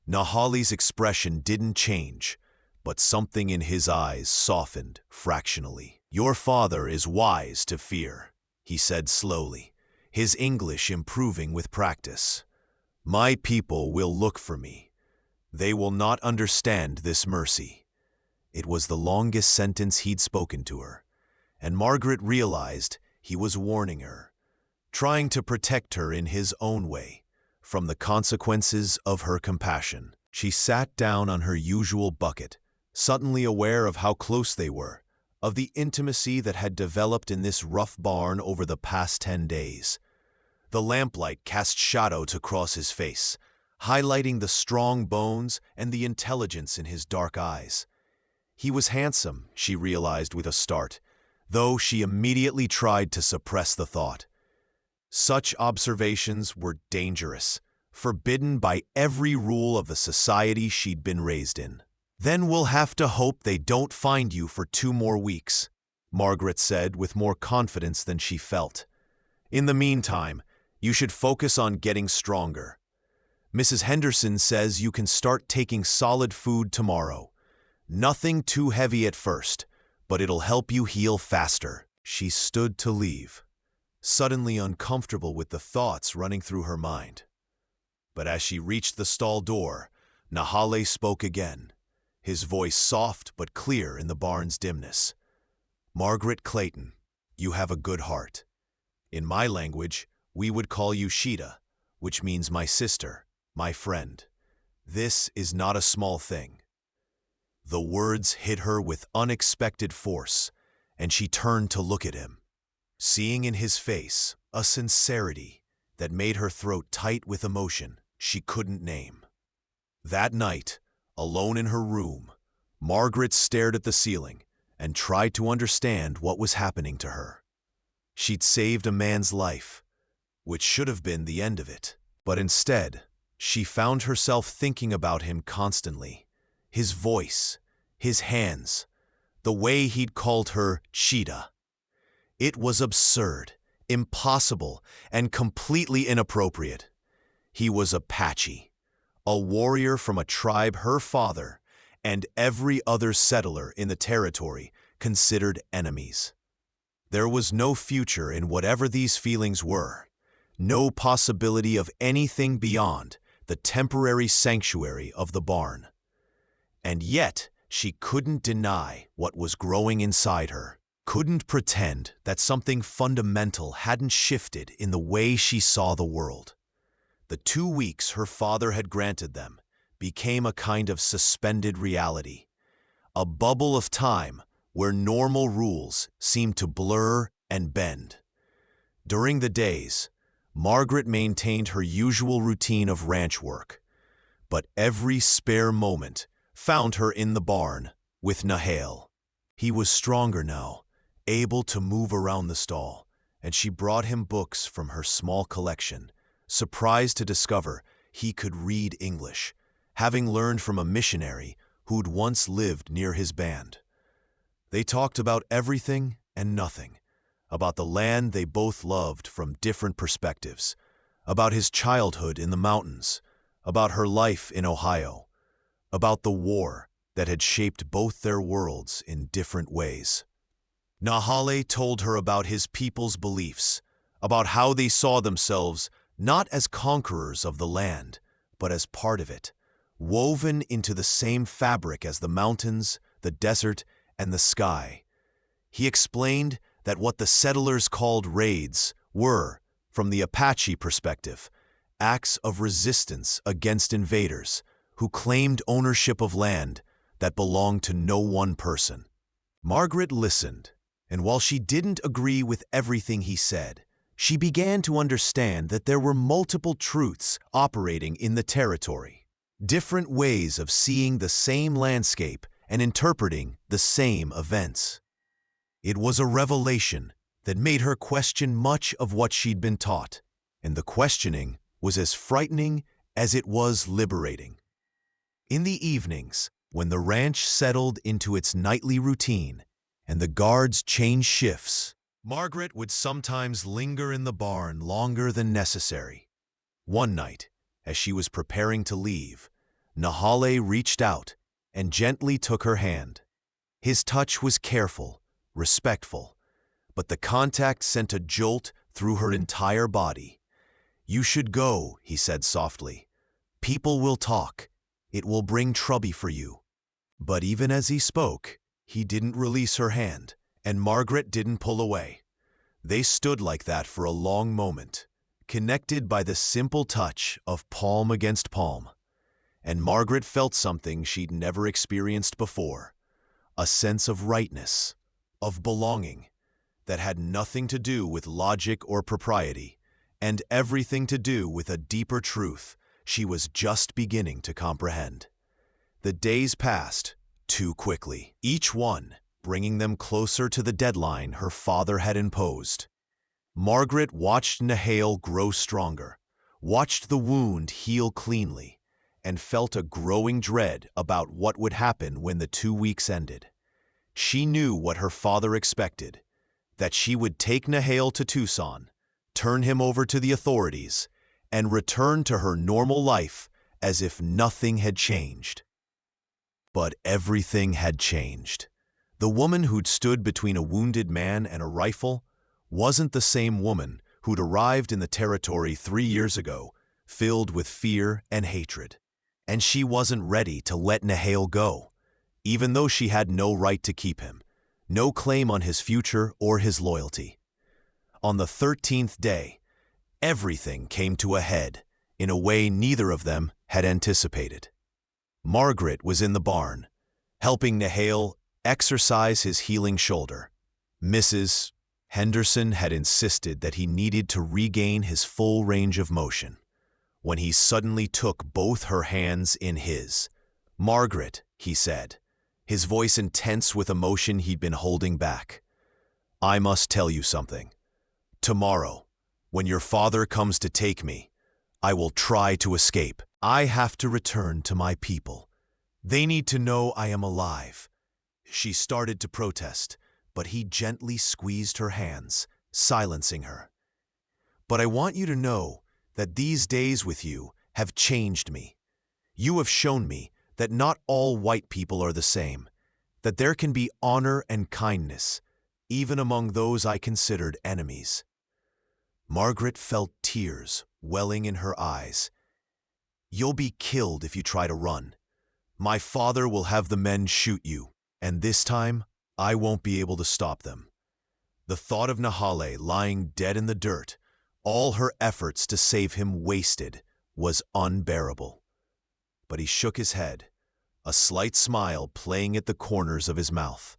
Nahali's expression didn't change, but something in his eyes softened fractionally. "Your father is wise to fear," he said slowly, his English improving with practice. "My people will look for me. They will not understand this mercy." It was the longest sentence he'd spoken to her, and Margaret realized he was warning her, trying to protect her in his own way from the consequences of her compassion. She sat down on her usual bucket, suddenly aware of how close they were, of the intimacy that had developed in this rough barn over the past 10 days. The lamplight cast shadows across his face, highlighting the strong bones and the intelligence in his dark eyes. He was handsome, she realized with a start, though she immediately tried to suppress the thought. Such observations were dangerous, forbidden by every rule of the society she'd been raised in. "Then we'll have to hope they don't find you for 2 more weeks," Margaret said with more confidence than she felt. "In the meantime, you should focus on getting stronger. Mrs. Henderson says you can start taking solid food tomorrow. Nothing too heavy at first, but it'll help you heal faster." She stood to leave, suddenly uncomfortable with the thoughts running through her mind. But as she reached the stall door, Nahale spoke again, his voice soft but clear in the barn's dimness. "Margaret Clayton, you have a good heart. In my language, we would call you Sheeta, which means my sister, my friend. This is not a small thing." The words hit her with unexpected force, and she turned to look at him, seeing in his face a sincerity that made her throat tight with emotion she couldn't name. That night, alone in her room, Margaret stared at the ceiling and tried to understand what was happening to her. She'd saved a man's life, which should have been the end of it, but instead, she found herself thinking about him constantly, his voice, his hands, the way he'd called her cheetah. It was absurd, impossible, and completely inappropriate. He was Apache, a warrior from a tribe her father and every other settler in the territory considered enemies. There was no future in whatever these feelings were, no possibility of anything beyond the temporary sanctuary of the barn. And yet, she couldn't deny what was growing inside her, couldn't pretend that something fundamental hadn't shifted in the way she saw the world. The 2 weeks her father had granted them became a kind of suspended reality, a bubble of time where normal rules seemed to blur and bend. During the days, Margaret maintained her usual routine of ranch work, but every spare moment found her in the barn with Nahale. He was stronger now, able to move around the stall, and she brought him books from her small collection, surprised to discover he could read English, having learned from a missionary who'd once lived near his band. They talked about everything and nothing, about the land they both loved from different perspectives, about his childhood in the mountains, about her life in Ohio, about the war that had shaped both their worlds in different ways. Nahale told her about his people's beliefs, about how they saw themselves not as conquerors of the land, but as part of it, woven into the same fabric as the mountains, the desert, and the sky. He explained that what the settlers called raids were, from the Apache perspective, acts of resistance against invaders who claimed ownership of land that belonged to no one person. Margaret listened, and while she didn't agree with everything he said, she began to understand that there were multiple truths operating in the territory, different ways of seeing the same landscape and interpreting the same events. It was a revelation that made her question much of what she'd been taught, and the questioning was as frightening as it was liberating. In the evenings, when the ranch settled into its nightly routine and the guards changed shifts, Margaret would sometimes linger in the barn longer than necessary. One night, as she was preparing to leave, Nahale reached out and gently took her hand. His touch was careful, respectful, but the contact sent a jolt through her entire body. "You should go," he said softly. "People will talk. It will bring trouble for you." But even as he spoke, he didn't release her hand, and Margaret didn't pull away. They stood like that for a long moment, connected by the simple touch of palm against palm. And Margaret felt something she'd never experienced before, a sense of rightness, of belonging, that had nothing to do with logic or propriety, and everything to do with a deeper truth she was just beginning to comprehend. The days passed too quickly, each one bringing them closer to the deadline her father had imposed. Margaret watched Nahale grow stronger, watched the wound heal cleanly, and felt a growing dread about what would happen when the 2 weeks ended. She knew what her father expected, that she would take Nahale to Tucson, turn him over to the authorities, and return to her normal life as if nothing had changed. But everything had changed. The woman who'd stood between a wounded man and a rifle wasn't the same woman who'd arrived in the territory 3 years ago, filled with fear and hatred. And she wasn't ready to let Nahale go, even though she had no right to keep him, no claim on his future or his loyalty. On the 13th day, everything came to a head in a way neither of them had anticipated. Margaret was in the barn, helping Nahale exercise his healing shoulder. Mrs. Henderson had insisted that he needed to regain his full range of motion. When he suddenly took both her hands in his. "Margaret," he said, his voice intense with emotion he'd been holding back. "I must tell you something. Tomorrow, when your father comes to take me, I will try to escape. I have to return to my people. They need to know I am alive." She started to protest, but he gently squeezed her hands, silencing her. "But I want you to know that these days with you have changed me. You have shown me that not all white people are the same, that there can be honor and kindness, even among those I considered enemies." Margaret felt tears welling in her eyes. "You'll be killed if you try to run. My father will have the men shoot you, and this time I won't be able to stop them." The thought of Nahale lying dead in the dirt, all her efforts to save him wasted, was unbearable. But he shook his head, a slight smile playing at the corners of his mouth.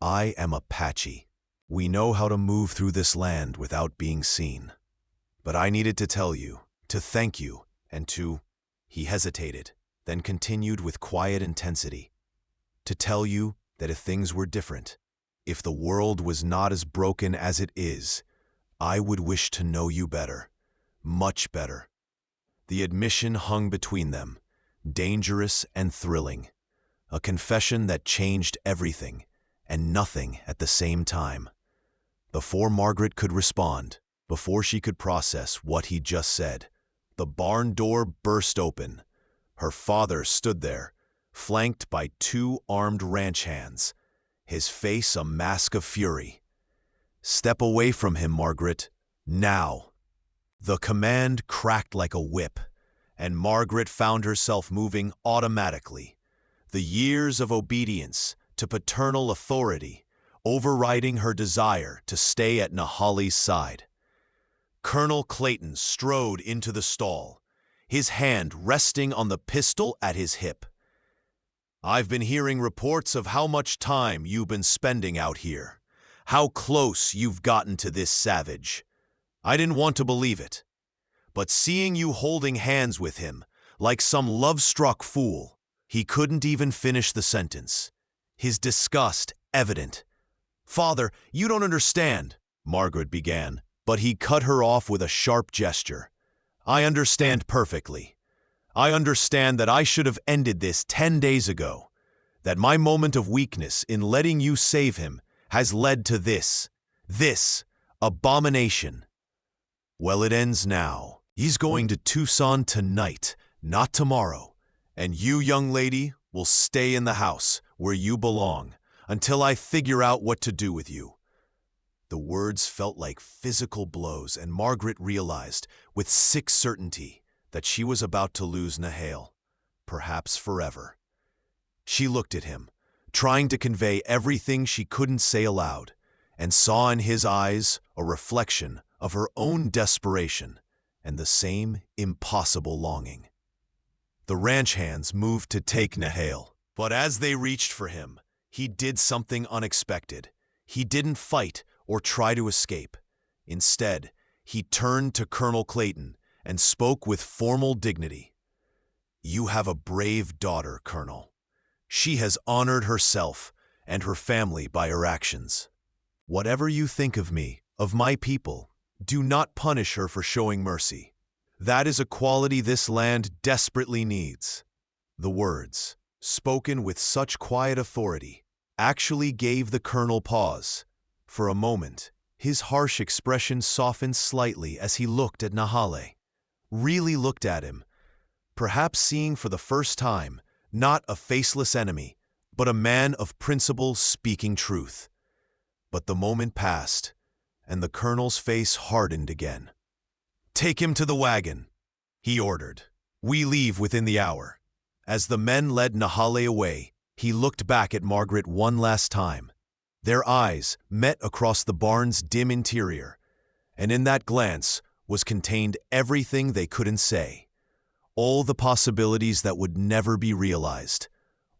"I am Apache. We know how to move through this land without being seen. But I needed to tell you, to thank you, and to—" He hesitated, then continued with quiet intensity. "To tell you that if things were different, if the world was not as broken as it is, I would wish to know you better, much better." The admission hung between them, dangerous and thrilling, a confession that changed everything and nothing at the same time. Before Margaret could respond, before she could process what he just said, the barn door burst open. Her father stood there, flanked by 2 armed ranch hands, his face a mask of fury. "Step away from him, Margaret, now." The command cracked like a whip, and Margaret found herself moving automatically, the years of obedience to paternal authority overriding her desire to stay at Nahale's side. Colonel Clayton strode into the stall, his hand resting on the pistol at his hip. "I've been hearing reports of how much time you've been spending out here, how close you've gotten to this savage. I didn't want to believe it. But seeing you holding hands with him, like some love-struck fool," he couldn't even finish the sentence, his disgust evident. "Father, you don't understand," Margaret began, but he cut her off with a sharp gesture. "I understand perfectly. I understand that I should have ended this 10 days ago, that my moment of weakness in letting you save him has led to this abomination. Well, it ends now. He's going to Tucson tonight, not tomorrow, and you, young lady, will stay in the house where you belong until I figure out what to do with you." The words felt like physical blows, and Margaret realized with sick certainty that she was about to lose Nahale, perhaps forever. She looked at him, trying to convey everything she couldn't say aloud, and saw in his eyes a reflection of her own desperation and the same impossible longing. The ranch hands moved to take Nahale, but as they reached for him, he did something unexpected. He didn't fight or try to escape. Instead, he turned to Colonel Clayton and spoke with formal dignity. "You have a brave daughter, Colonel. She has honored herself and her family by her actions. Whatever you think of me, of my people, do not punish her for showing mercy. That is a quality this land desperately needs." The words, spoken with such quiet authority, actually gave the colonel pause. For a moment, his harsh expression softened slightly as he looked at Nahale, really looked at him, perhaps seeing for the first time not a faceless enemy, but a man of principle speaking truth. But the moment passed, and the colonel's face hardened again. "Take him to the wagon," he ordered. "We leave within the hour." As the men led Nahale away, he looked back at Margaret one last time. Their eyes met across the barn's dim interior, and in that glance was contained everything they couldn't say. All the possibilities that would never be realized,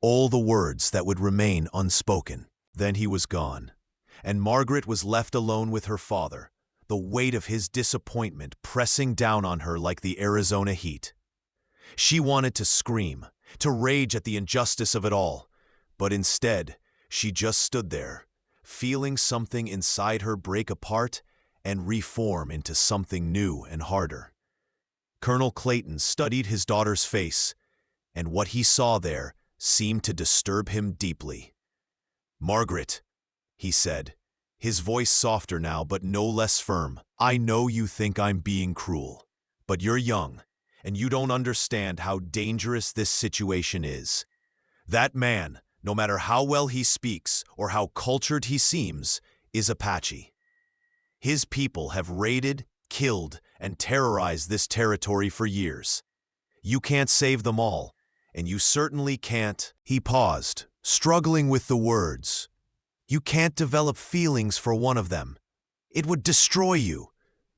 all the words that would remain unspoken. Then he was gone, and Margaret was left alone with her father, the weight of his disappointment pressing down on her like the Arizona heat. She wanted to scream, to rage at the injustice of it all, but instead, she just stood there, feeling something inside her break apart and reform into something new and harder. Colonel Clayton studied his daughter's face, and what he saw there seemed to disturb him deeply. "Margaret," he said, his voice softer now but no less firm, "I know you think I'm being cruel, but you're young, and you don't understand how dangerous this situation is. That man, no matter how well he speaks or how cultured he seems, is Apache. His people have raided, killed, and terrorized this territory for years. You can't save them all, and you certainly can't." He paused, struggling with the words. "You can't develop feelings for one of them. It would destroy you,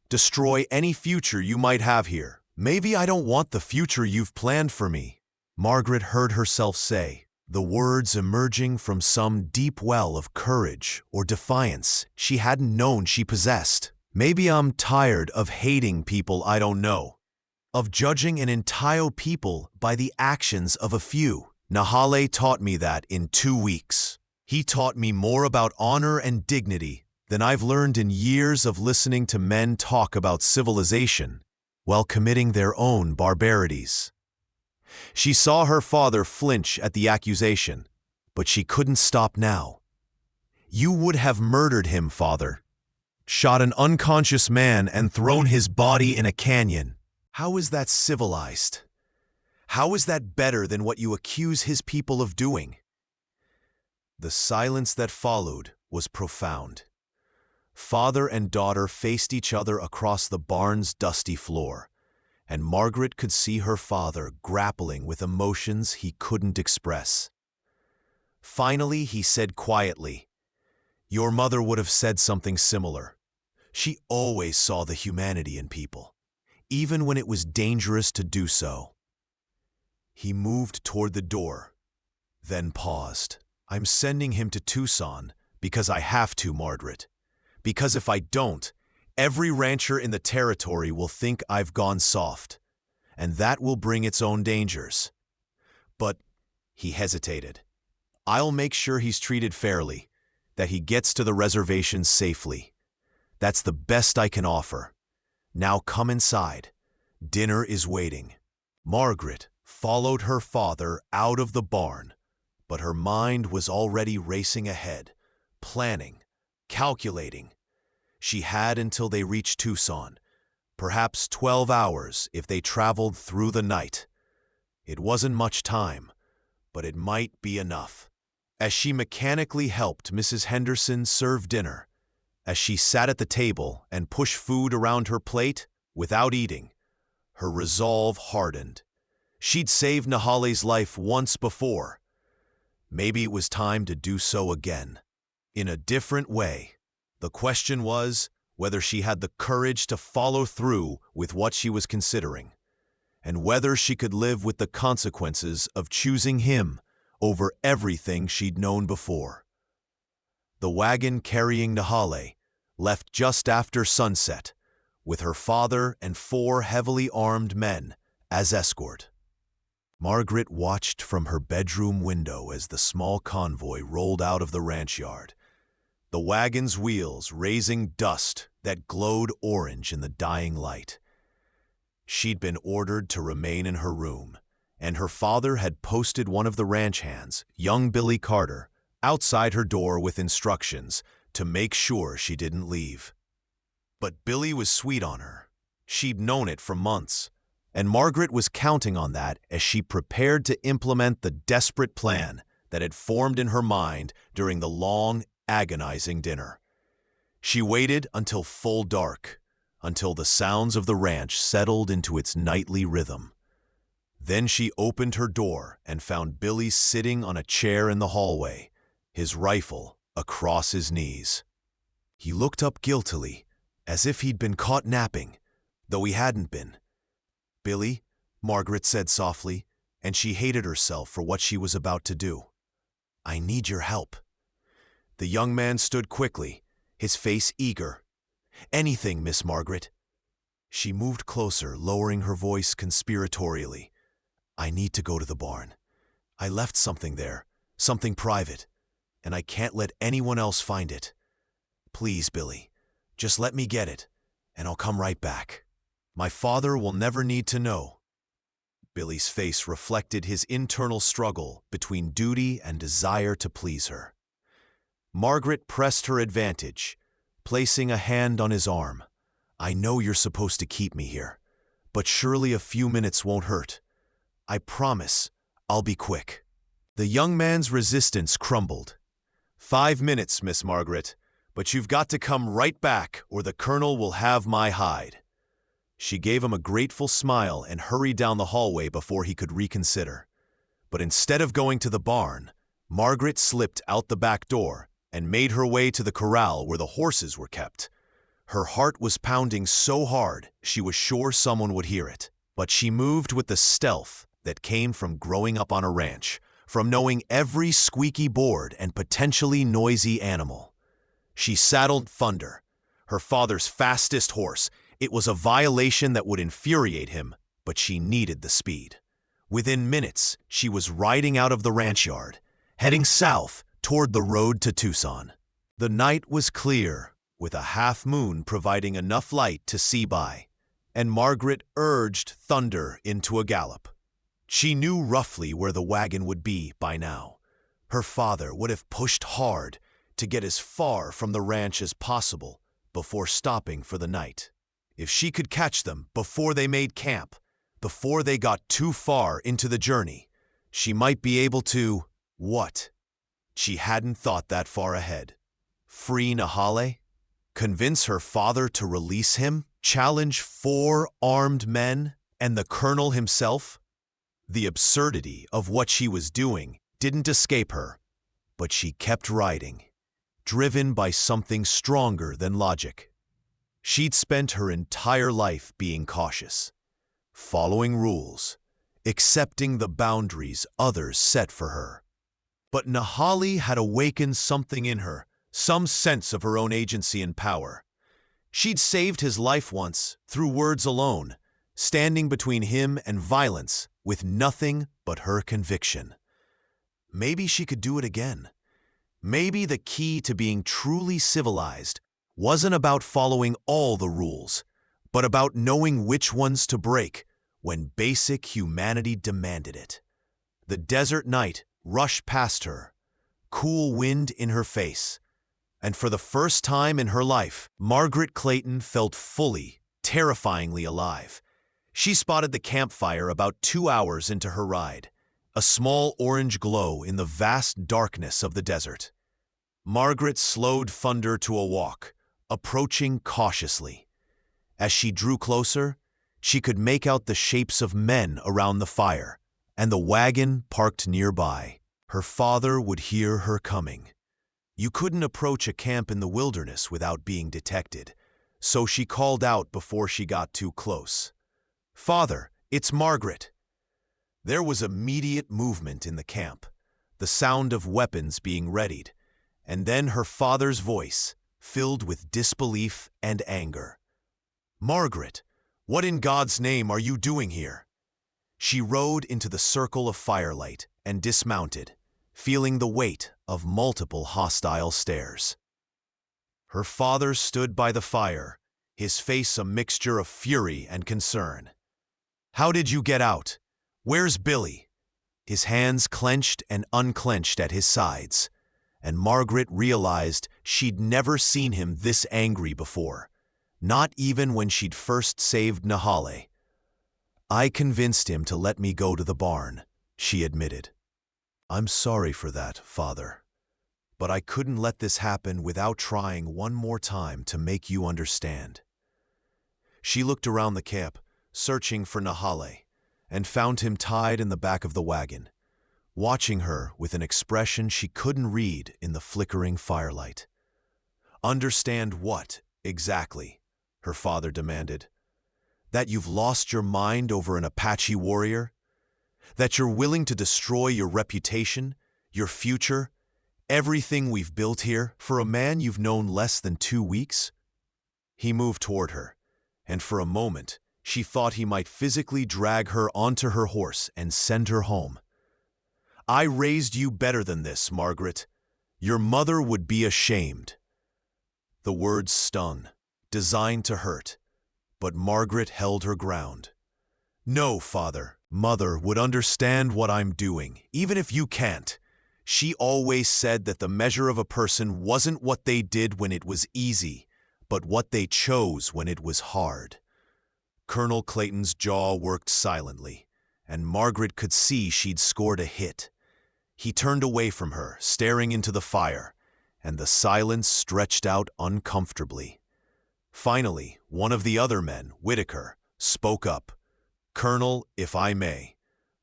destroy any future you might have here." "Maybe I don't want the future you've planned for me," Margaret heard herself say, the words emerging from some deep well of courage or defiance she hadn't known she possessed. "Maybe I'm tired of hating people I don't know, of judging an entire people by the actions of a few. Nahale taught me that in 2 weeks. He taught me more about honor and dignity than I've learned in years of listening to men talk about civilization while committing their own barbarities." She saw her father flinch at the accusation, but she couldn't stop now. "You would have murdered him, father. Shot an unconscious man and thrown his body in a canyon. How is that civilized? How is that better than what you accuse his people of doing?" The silence that followed was profound. Father and daughter faced each other across the barn's dusty floor, and Margaret could see her father grappling with emotions he couldn't express. Finally, he said quietly, "Your mother would have said something similar. She always saw the humanity in people, even when it was dangerous to do so." He moved toward the door, then paused. "I'm sending him to Tucson because I have to, Margaret. Because if I don't, every rancher in the territory will think I've gone soft, and that will bring its own dangers. But," he hesitated, "I'll make sure he's treated fairly, that he gets to the reservation safely. That's the best I can offer. Now come inside. Dinner is waiting." Margaret followed her father out of the barn, but her mind was already racing ahead, planning, calculating. She had until they reached Tucson, perhaps 12 hours if they traveled through the night. It wasn't much time, but it might be enough. As she mechanically helped Mrs. Henderson serve dinner, as she sat at the table and pushed food around her plate without eating, her resolve hardened. She'd saved Nahale's life once before. Maybe it was time to do so again, in a different way. The question was whether she had the courage to follow through with what she was considering, and whether she could live with the consequences of choosing him over everything she'd known before. The wagon carrying Nahale left just after sunset, with her father and 4 heavily armed men as escort. Margaret watched from her bedroom window as the small convoy rolled out of the ranch yard, the wagon's wheels raising dust that glowed orange in the dying light. She'd been ordered to remain in her room, and her father had posted one of the ranch hands, young Billy Carter, outside her door with instructions to make sure she didn't leave. But Billy was sweet on her. She'd known it for months, and Margaret was counting on that as she prepared to implement the desperate plan that had formed in her mind during the long, agonizing dinner. She waited until full dark, until the sounds of the ranch settled into its nightly rhythm. Then she opened her door and found Billy sitting on a chair in the hallway, his rifle across his knees. He looked up guiltily, as if he'd been caught napping, though he hadn't been. "Billy," Margaret said softly, and she hated herself for what she was about to do. "I need your help." The young man stood quickly, his face eager. "Anything, Miss Margaret." She moved closer, lowering her voice conspiratorially. "I need to go to the barn. I left something there, something private, and I can't let anyone else find it. Please, Billy, just let me get it, and I'll come right back. My father will never need to know." Billy's face reflected his internal struggle between duty and desire to please her. Margaret pressed her advantage, placing a hand on his arm. "I know you're supposed to keep me here, but surely a few minutes won't hurt. I promise I'll be quick." The young man's resistance crumbled. "5 minutes, Miss Margaret, but you've got to come right back or the colonel will have my hide." She gave him a grateful smile and hurried down the hallway before he could reconsider. But instead of going to the barn, Margaret slipped out the back door and made her way to the corral where the horses were kept. Her heart was pounding so hard she was sure someone would hear it, but she moved with the stealth that came from growing up on a ranch, from knowing every squeaky board and potentially noisy animal. She saddled Thunder, her father's fastest horse. It was a violation that would infuriate him, but she needed the speed. Within minutes, she was riding out of the ranch yard, heading south toward the road to Tucson. The night was clear, with a half moon providing enough light to see by, and Margaret urged Thunder into a gallop. She knew roughly where the wagon would be by now. Her father would have pushed hard to get as far from the ranch as possible before stopping for the night. If she could catch them before they made camp, before they got too far into the journey, she might be able to… what? She hadn't thought that far ahead. Free Nahale? Convince her father to release him? Challenge 4 armed men and the colonel himself? The absurdity of what she was doing didn't escape her, but she kept riding, driven by something stronger than logic. She'd spent her entire life being cautious, following rules, accepting the boundaries others set for her. But Nahale had awakened something in her, some sense of her own agency and power. She'd saved his life once, through words alone, standing between him and violence with nothing but her conviction. Maybe she could do it again. Maybe the key to being truly civilized wasn't about following all the rules, but about knowing which ones to break when basic humanity demanded it. The desert night rushed past her, cool wind in her face, and for the first time in her life, Margaret Clayton felt fully, terrifyingly alive. She spotted the campfire about 2 hours into her ride, a small orange glow in the vast darkness of the desert. Margaret slowed Thunder to a walk, approaching cautiously. As she drew closer, she could make out the shapes of men around the fire, and the wagon parked nearby. Her father would hear her coming. You couldn't approach a camp in the wilderness without being detected, so she called out before she got too close. "Father, it's Margaret." There was immediate movement in the camp, the sound of weapons being readied, and then her father's voice, filled with disbelief and anger. "Margaret, what in God's name are you doing here?" She rode into the circle of firelight and dismounted, feeling the weight of multiple hostile stares. Her father stood by the fire, his face a mixture of fury and concern. "How did you get out? Where's Billy?" His hands clenched and unclenched at his sides, and Margaret realized she'd never seen him this angry before, not even when she'd first saved Nahale. "I convinced him to let me go to the barn," she admitted. "I'm sorry for that, Father. But I couldn't let this happen without trying one more time to make you understand." She looked around the camp, searching for Nahale, and found him tied in the back of the wagon, watching her with an expression she couldn't read in the flickering firelight. "Understand what, exactly?" her father demanded. "That you've lost your mind over an Apache warrior? That you're willing to destroy your reputation, your future, everything we've built here for a man you've known less than 2 weeks?" He moved toward her, and for a moment she thought he might physically drag her onto her horse and send her home. "I raised you better than this, Margaret. Your mother would be ashamed." The words stung, designed to hurt, but Margaret held her ground. "No, Father, Mother would understand what I'm doing, even if you can't. She always said that the measure of a person wasn't what they did when it was easy, but what they chose when it was hard. Colonel Clayton's jaw worked silently, and Margaret could see she'd scored a hit. He turned away from her, staring into the fire, and the silence stretched out uncomfortably. Finally, one of the other men, Whitaker, spoke up. "Colonel, if I may,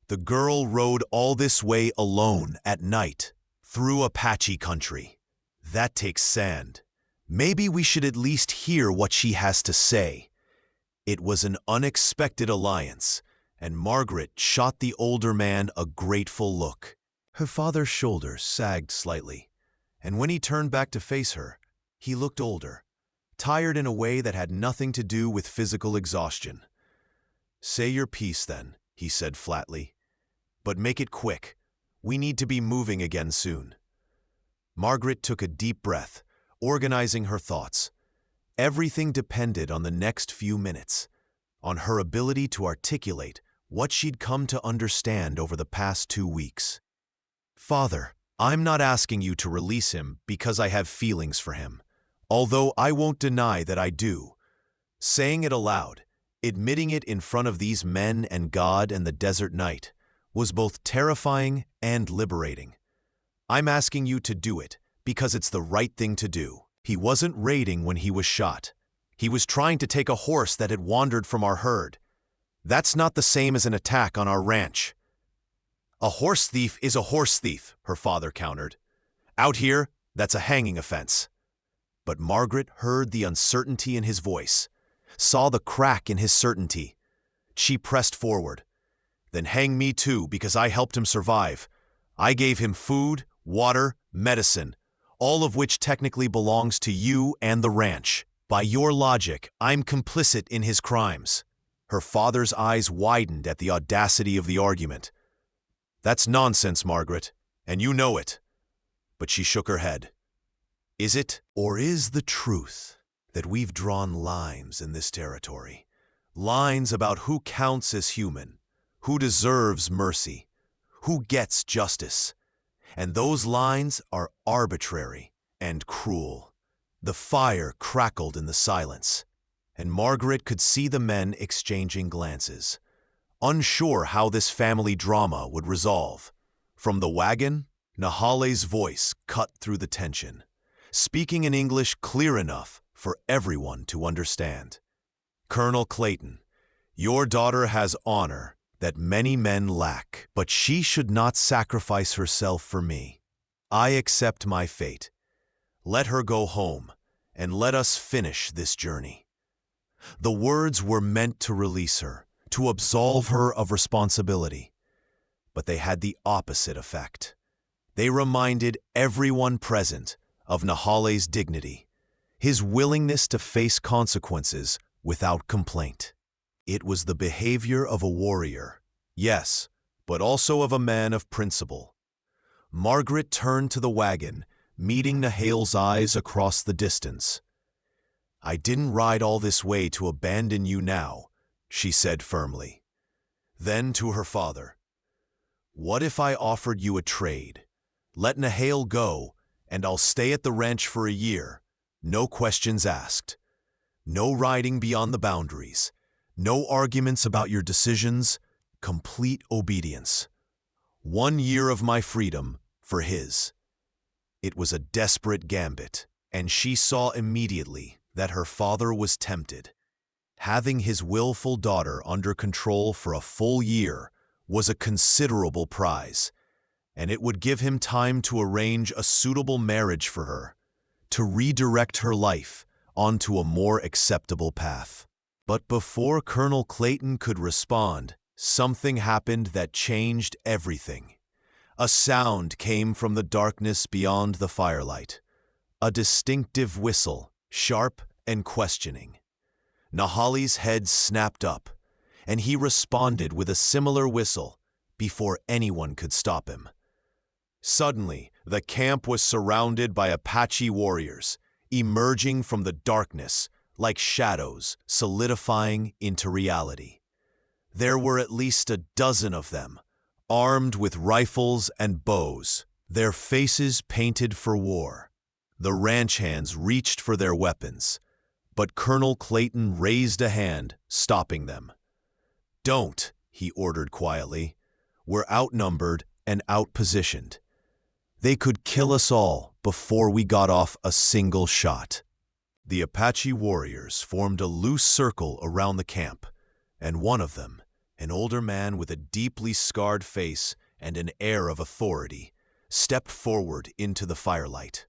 the girl rode all this way alone at night, through Apache country. That takes sand. Maybe we should at least hear what she has to say." It was an unexpected alliance, and Margaret shot the older man a grateful look. Her father's shoulders sagged slightly, and when he turned back to face her, he looked older, tired in a way that had nothing to do with physical exhaustion. "Say your piece, then," he said flatly. "But make it quick. We need to be moving again soon." Margaret took a deep breath, organizing her thoughts. Everything depended on the next few minutes, on her ability to articulate what she'd come to understand over the past 2 weeks. "Father, I'm not asking you to release him because I have feelings for him, although I won't deny that I do." Saying it aloud, admitting it in front of these men and God and the desert night, was both terrifying and liberating. "I'm asking you to do it because it's the right thing to do." He wasn't raiding when he was shot. He was trying to take a horse that had wandered from our herd. That's not the same as an attack on our ranch. "A horse thief is a horse thief," her father countered. "Out here, that's a hanging offense." But Margaret heard the uncertainty in his voice, saw the crack in his certainty. She pressed forward. "Then hang me too, because I helped him survive. I gave him food, water, medicine, all of which technically belongs to you and the ranch. By your logic, I'm complicit in his crimes." Her father's eyes widened at the audacity of the argument. "That's nonsense, Margaret, and you know it." But she shook her head. "Is it, or is the truth that we've drawn lines in this territory? Lines about who counts as human, who deserves mercy, who gets justice. And those lines are arbitrary and cruel." The fire crackled in the silence, and Margaret could see the men exchanging glances, unsure how this family drama would resolve. From the wagon, Nahale's voice cut through the tension, speaking in English clear enough for everyone to understand. "Colonel Clayton, your daughter has honor that many men lack, but she should not sacrifice herself for me. I accept my fate. Let her go home, and let us finish this journey." The words were meant to release her, to absolve her of responsibility. But they had the opposite effect. They reminded everyone present of Nahale's dignity, his willingness to face consequences without complaint. It was the behavior of a warrior, yes, but also of a man of principle. Margaret turned to the wagon, meeting Nahale's eyes across the distance. "I didn't ride all this way to abandon you now," she said firmly. Then to her father, "What if I offered you a trade? Let Nahale go, and I'll stay at the ranch for a year, no questions asked. No riding beyond the boundaries. No arguments about your decisions, complete obedience. 1 year of my freedom for his." It was a desperate gambit, and she saw immediately that her father was tempted. Having his willful daughter under control for a full year was a considerable prize, and it would give him time to arrange a suitable marriage for her, to redirect her life onto a more acceptable path. But before Colonel Clayton could respond, something happened that changed everything. A sound came from the darkness beyond the firelight, a distinctive whistle, sharp and questioning. Nahale's head snapped up, and he responded with a similar whistle before anyone could stop him. Suddenly, the camp was surrounded by Apache warriors, emerging from the darkness like shadows solidifying into reality. There were at least a dozen of them, armed with rifles and bows, their faces painted for war. The ranch hands reached for their weapons, but Colonel Clayton raised a hand, stopping them. "Don't," he ordered quietly. "We're outnumbered and outpositioned. They could kill us all before we got off a single shot." The Apache warriors formed a loose circle around the camp, and one of them, an older man with a deeply scarred face and an air of authority, stepped forward into the firelight.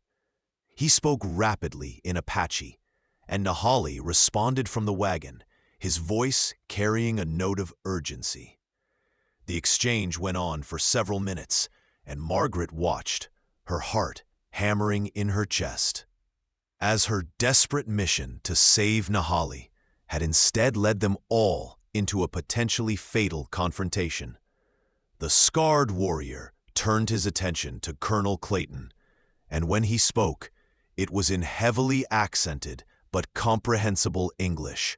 He spoke rapidly in Apache, and Nahali responded from the wagon, his voice carrying a note of urgency. The exchange went on for several minutes, and Margaret watched, her heart hammering in her chest. As her desperate mission to save Nahali had instead led them all into a potentially fatal confrontation, the scarred warrior turned his attention to Colonel Clayton, and when he spoke, it was in heavily accented but comprehensible English.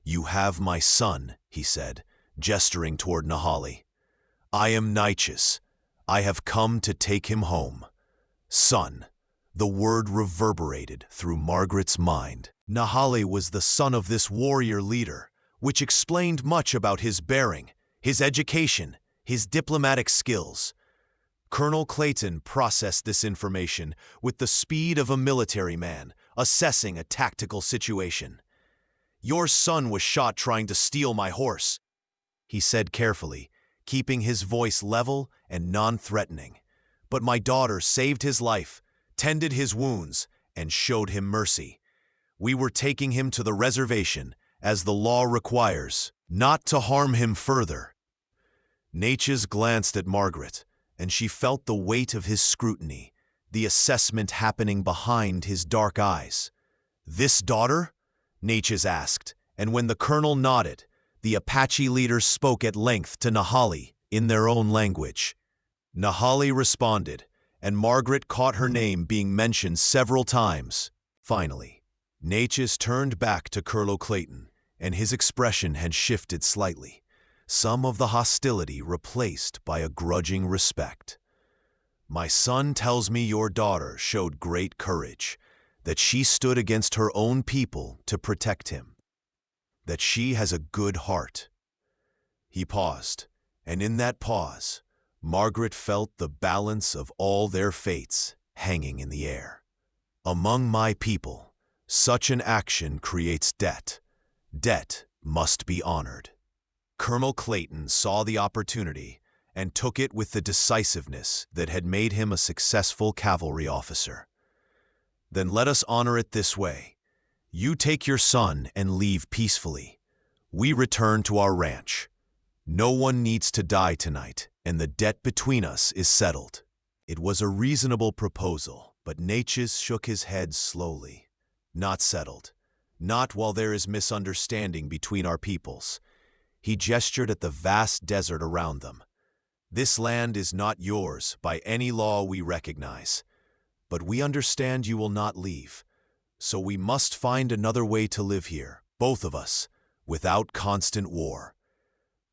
"You have my son," he said, gesturing toward Nahali. "I am Nichus. I have come to take him home." Son. The word reverberated through Margaret's mind. Nahali was the son of this warrior leader, which explained much about his bearing, his education, his diplomatic skills. Colonel Clayton processed this information with the speed of a military man assessing a tactical situation. "Your son was shot trying to steal my horse," he said carefully, keeping his voice level and non-threatening. "But my daughter saved his life, tended his wounds, and showed him mercy. We were taking him to the reservation, as the law requires, not to harm him further." Natchez glanced at Margaret, and she felt the weight of his scrutiny, the assessment happening behind his dark eyes. "This daughter?" Natchez asked, and when the colonel nodded, the Apache leaders spoke at length to Nahali in their own language. Nahali responded, and Margaret caught her name being mentioned several times. Finally, Natchez turned back to Colonel Clayton, and his expression had shifted slightly, some of the hostility replaced by a grudging respect. "My son tells me your daughter showed great courage, that she stood against her own people to protect him, that she has a good heart." He paused, and in that pause, Margaret felt the balance of all their fates hanging in the air. "Among my people, such an action creates debt. Debt must be honored." Colonel Clayton saw the opportunity and took it with the decisiveness that had made him a successful cavalry officer. "Then let us honor it this way. You take your son and leave peacefully. We return to our ranch. No one needs to die tonight, and the debt between us is settled." It was a reasonable proposal, but Natchez shook his head slowly. "Not settled. Not while there is misunderstanding between our peoples." He gestured at the vast desert around them. "This land is not yours by any law we recognize, but we understand you will not leave, so we must find another way to live here, both of us, without constant war."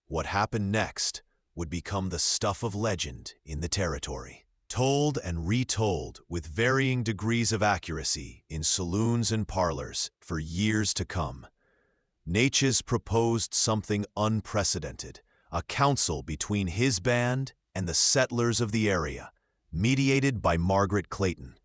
What happened next would become the stuff of legend in the territory, told and retold with varying degrees of accuracy in saloons and parlors for years to come. Natchez proposed something unprecedented, a council between his band and the settlers of the area, mediated by Margaret Clayton,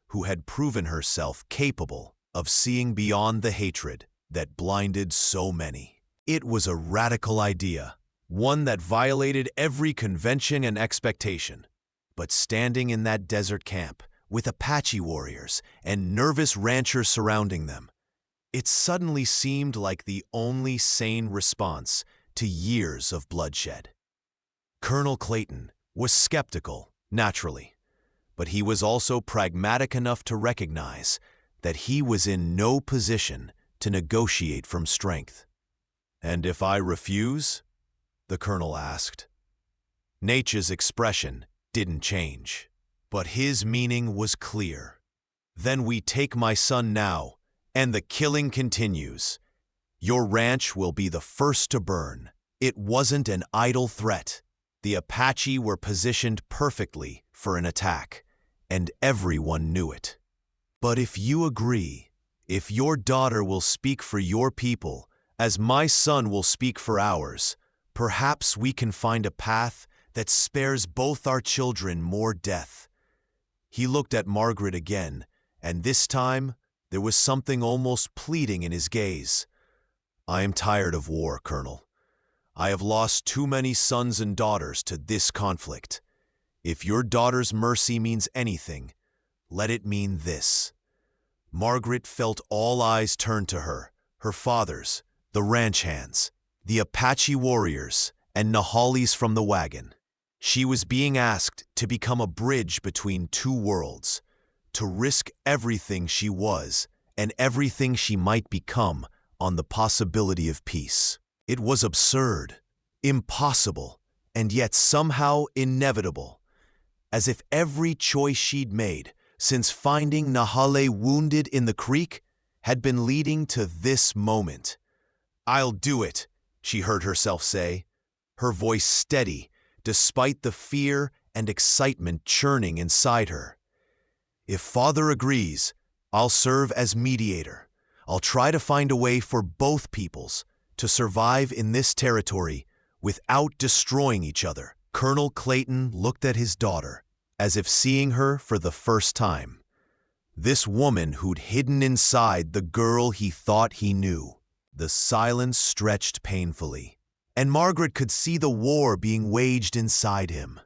who had proven herself capable of seeing beyond the hatred that blinded so many. It was a radical idea, one that violated every convention and expectation. But standing in that desert camp, with Apache warriors and nervous ranchers surrounding them, it suddenly seemed like the only sane response to years of bloodshed. Colonel Clayton was skeptical, naturally, but he was also pragmatic enough to recognize that he was in no position to negotiate from strength. "And if I refuse?" the colonel asked. Natchez' expression didn't change, but his meaning was clear. "Then we take my son now, and the killing continues. Your ranch will be the first to burn, It wasn't an idle threat. The Apache were positioned perfectly for an attack, and everyone knew it. But if you agree, if your daughter will speak for your people, as my son will speak for ours, perhaps we can find a path that spares both our children more death. He looked at Margaret again, and this time there was something almost pleading in his gaze. I am tired of war, Colonel. I have lost too many sons and daughters to this conflict. If your daughter's mercy means anything, let it mean this. Margaret felt all eyes turn to her, her father's, the ranch hands, the Apache warriors, and Nahali's from the wagon. She was being asked to become a bridge between two worlds, to risk everything she was and everything she might become on the possibility of peace. It was absurd, impossible, and yet somehow inevitable, as if every choice she'd made since finding Nahale wounded in the creek had been leading to this moment. I'll do it, she heard herself say, her voice steady despite the fear and excitement churning inside her. If Father agrees, I'll serve as mediator. I'll try to find a way for both peoples to survive in this territory without destroying each other. Colonel Clayton looked at his daughter, as if seeing her for the first time. This woman who'd hidden inside the girl he thought he knew. The silence stretched painfully, and Margaret could see the war being waged inside him.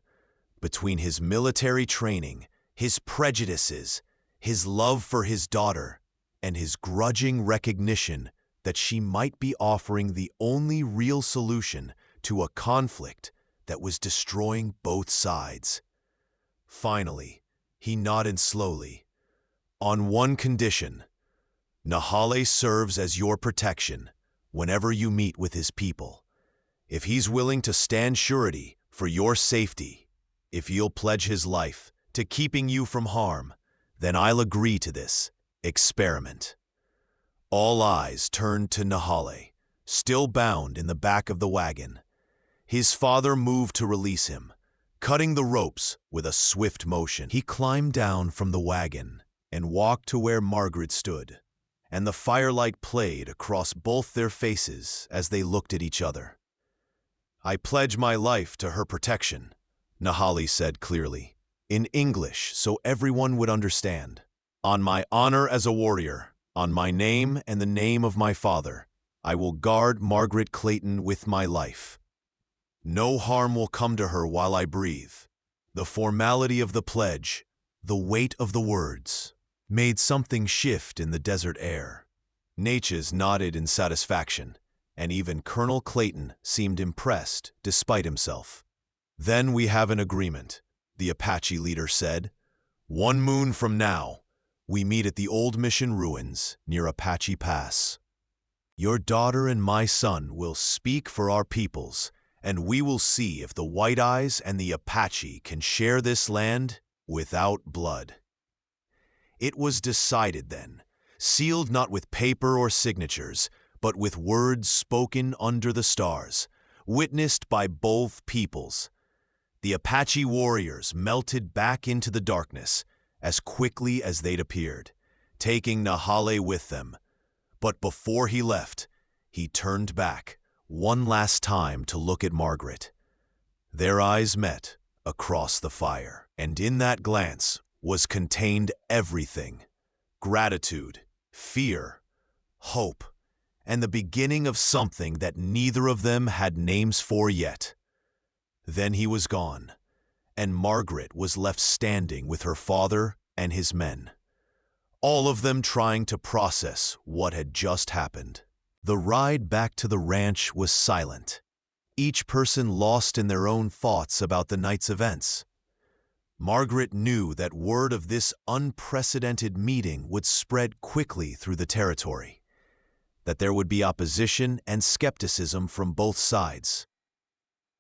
Between his military training, his prejudices, his love for his daughter, and his grudging recognition that she might be offering the only real solution to a conflict that was destroying both sides. Finally, he nodded slowly. On one condition, Nahale serves as your protection whenever you meet with his people. If he's willing to stand surety for your safety, if he'll pledge his life to keeping you from harm, then I'll agree to this experiment. All eyes turned to Nahale, still bound in the back of the wagon. His father moved to release him, cutting the ropes with a swift motion. He climbed down from the wagon and walked to where Margaret stood, and the firelight played across both their faces as they looked at each other. I pledge my life to her protection, Nahale said clearly, in English so everyone would understand. On my honor as a warrior, on my name and the name of my father, I will guard Margaret Clayton with my life. No harm will come to her while I breathe. The formality of the pledge, the weight of the words, made something shift in the desert air. Natchez nodded in satisfaction, and even Colonel Clayton seemed impressed despite himself. Then we have an agreement, the Apache leader said. 1 moon from now, we meet at the old mission ruins near Apache Pass. Your daughter and my son will speak for our peoples, and we will see if the White Eyes and the Apache can share this land without blood. It was decided then, sealed not with paper or signatures, but with words spoken under the stars, witnessed by both peoples. The Apache warriors melted back into the darkness as quickly as they'd appeared, taking Nahale with them. But before he left, he turned back one last time to look at Margaret. Their eyes met across the fire, and in that glance was contained everything: gratitude, fear, hope, and the beginning of something that neither of them had names for yet. Then he was gone, and Margaret was left standing with her father and his men, all of them trying to process what had just happened. The ride back to the ranch was silent, each person lost in their own thoughts about the night's events. Margaret knew that word of this unprecedented meeting would spread quickly through the territory, that there would be opposition and skepticism from both sides.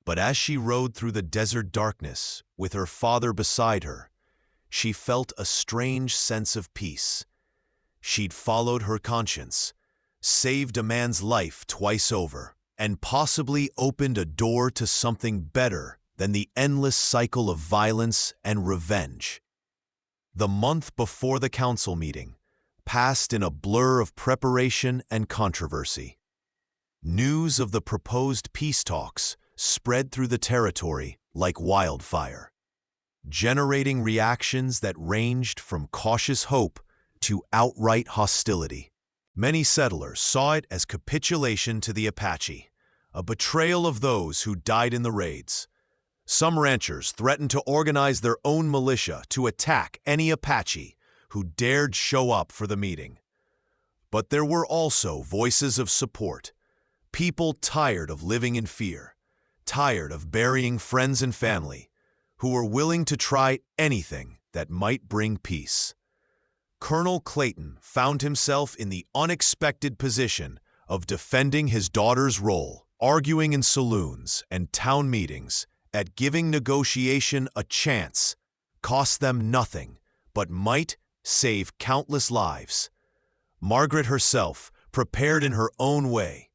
But as she rode through the desert darkness with her father beside her, she felt a strange sense of peace. She'd followed her conscience, saved a man's life twice over, and possibly opened a door to something better than the endless cycle of violence and revenge. The month before the council meeting passed in a blur of preparation and controversy. News of the proposed peace talks spread through the territory like wildfire, generating reactions that ranged from cautious hope to outright hostility. Many settlers saw it as capitulation to the Apache, a betrayal of those who died in the raids. Some ranchers threatened to organize their own militia to attack any Apache who dared show up for the meeting. But there were also voices of support, people tired of living in fear, tired of burying friends and family, who were willing to try anything that might bring peace. Colonel Clayton found himself in the unexpected position of defending his daughter's role, arguing in saloons and town meetings at giving negotiation a chance cost them nothing but might save countless lives. Margaret herself prepared in her own way,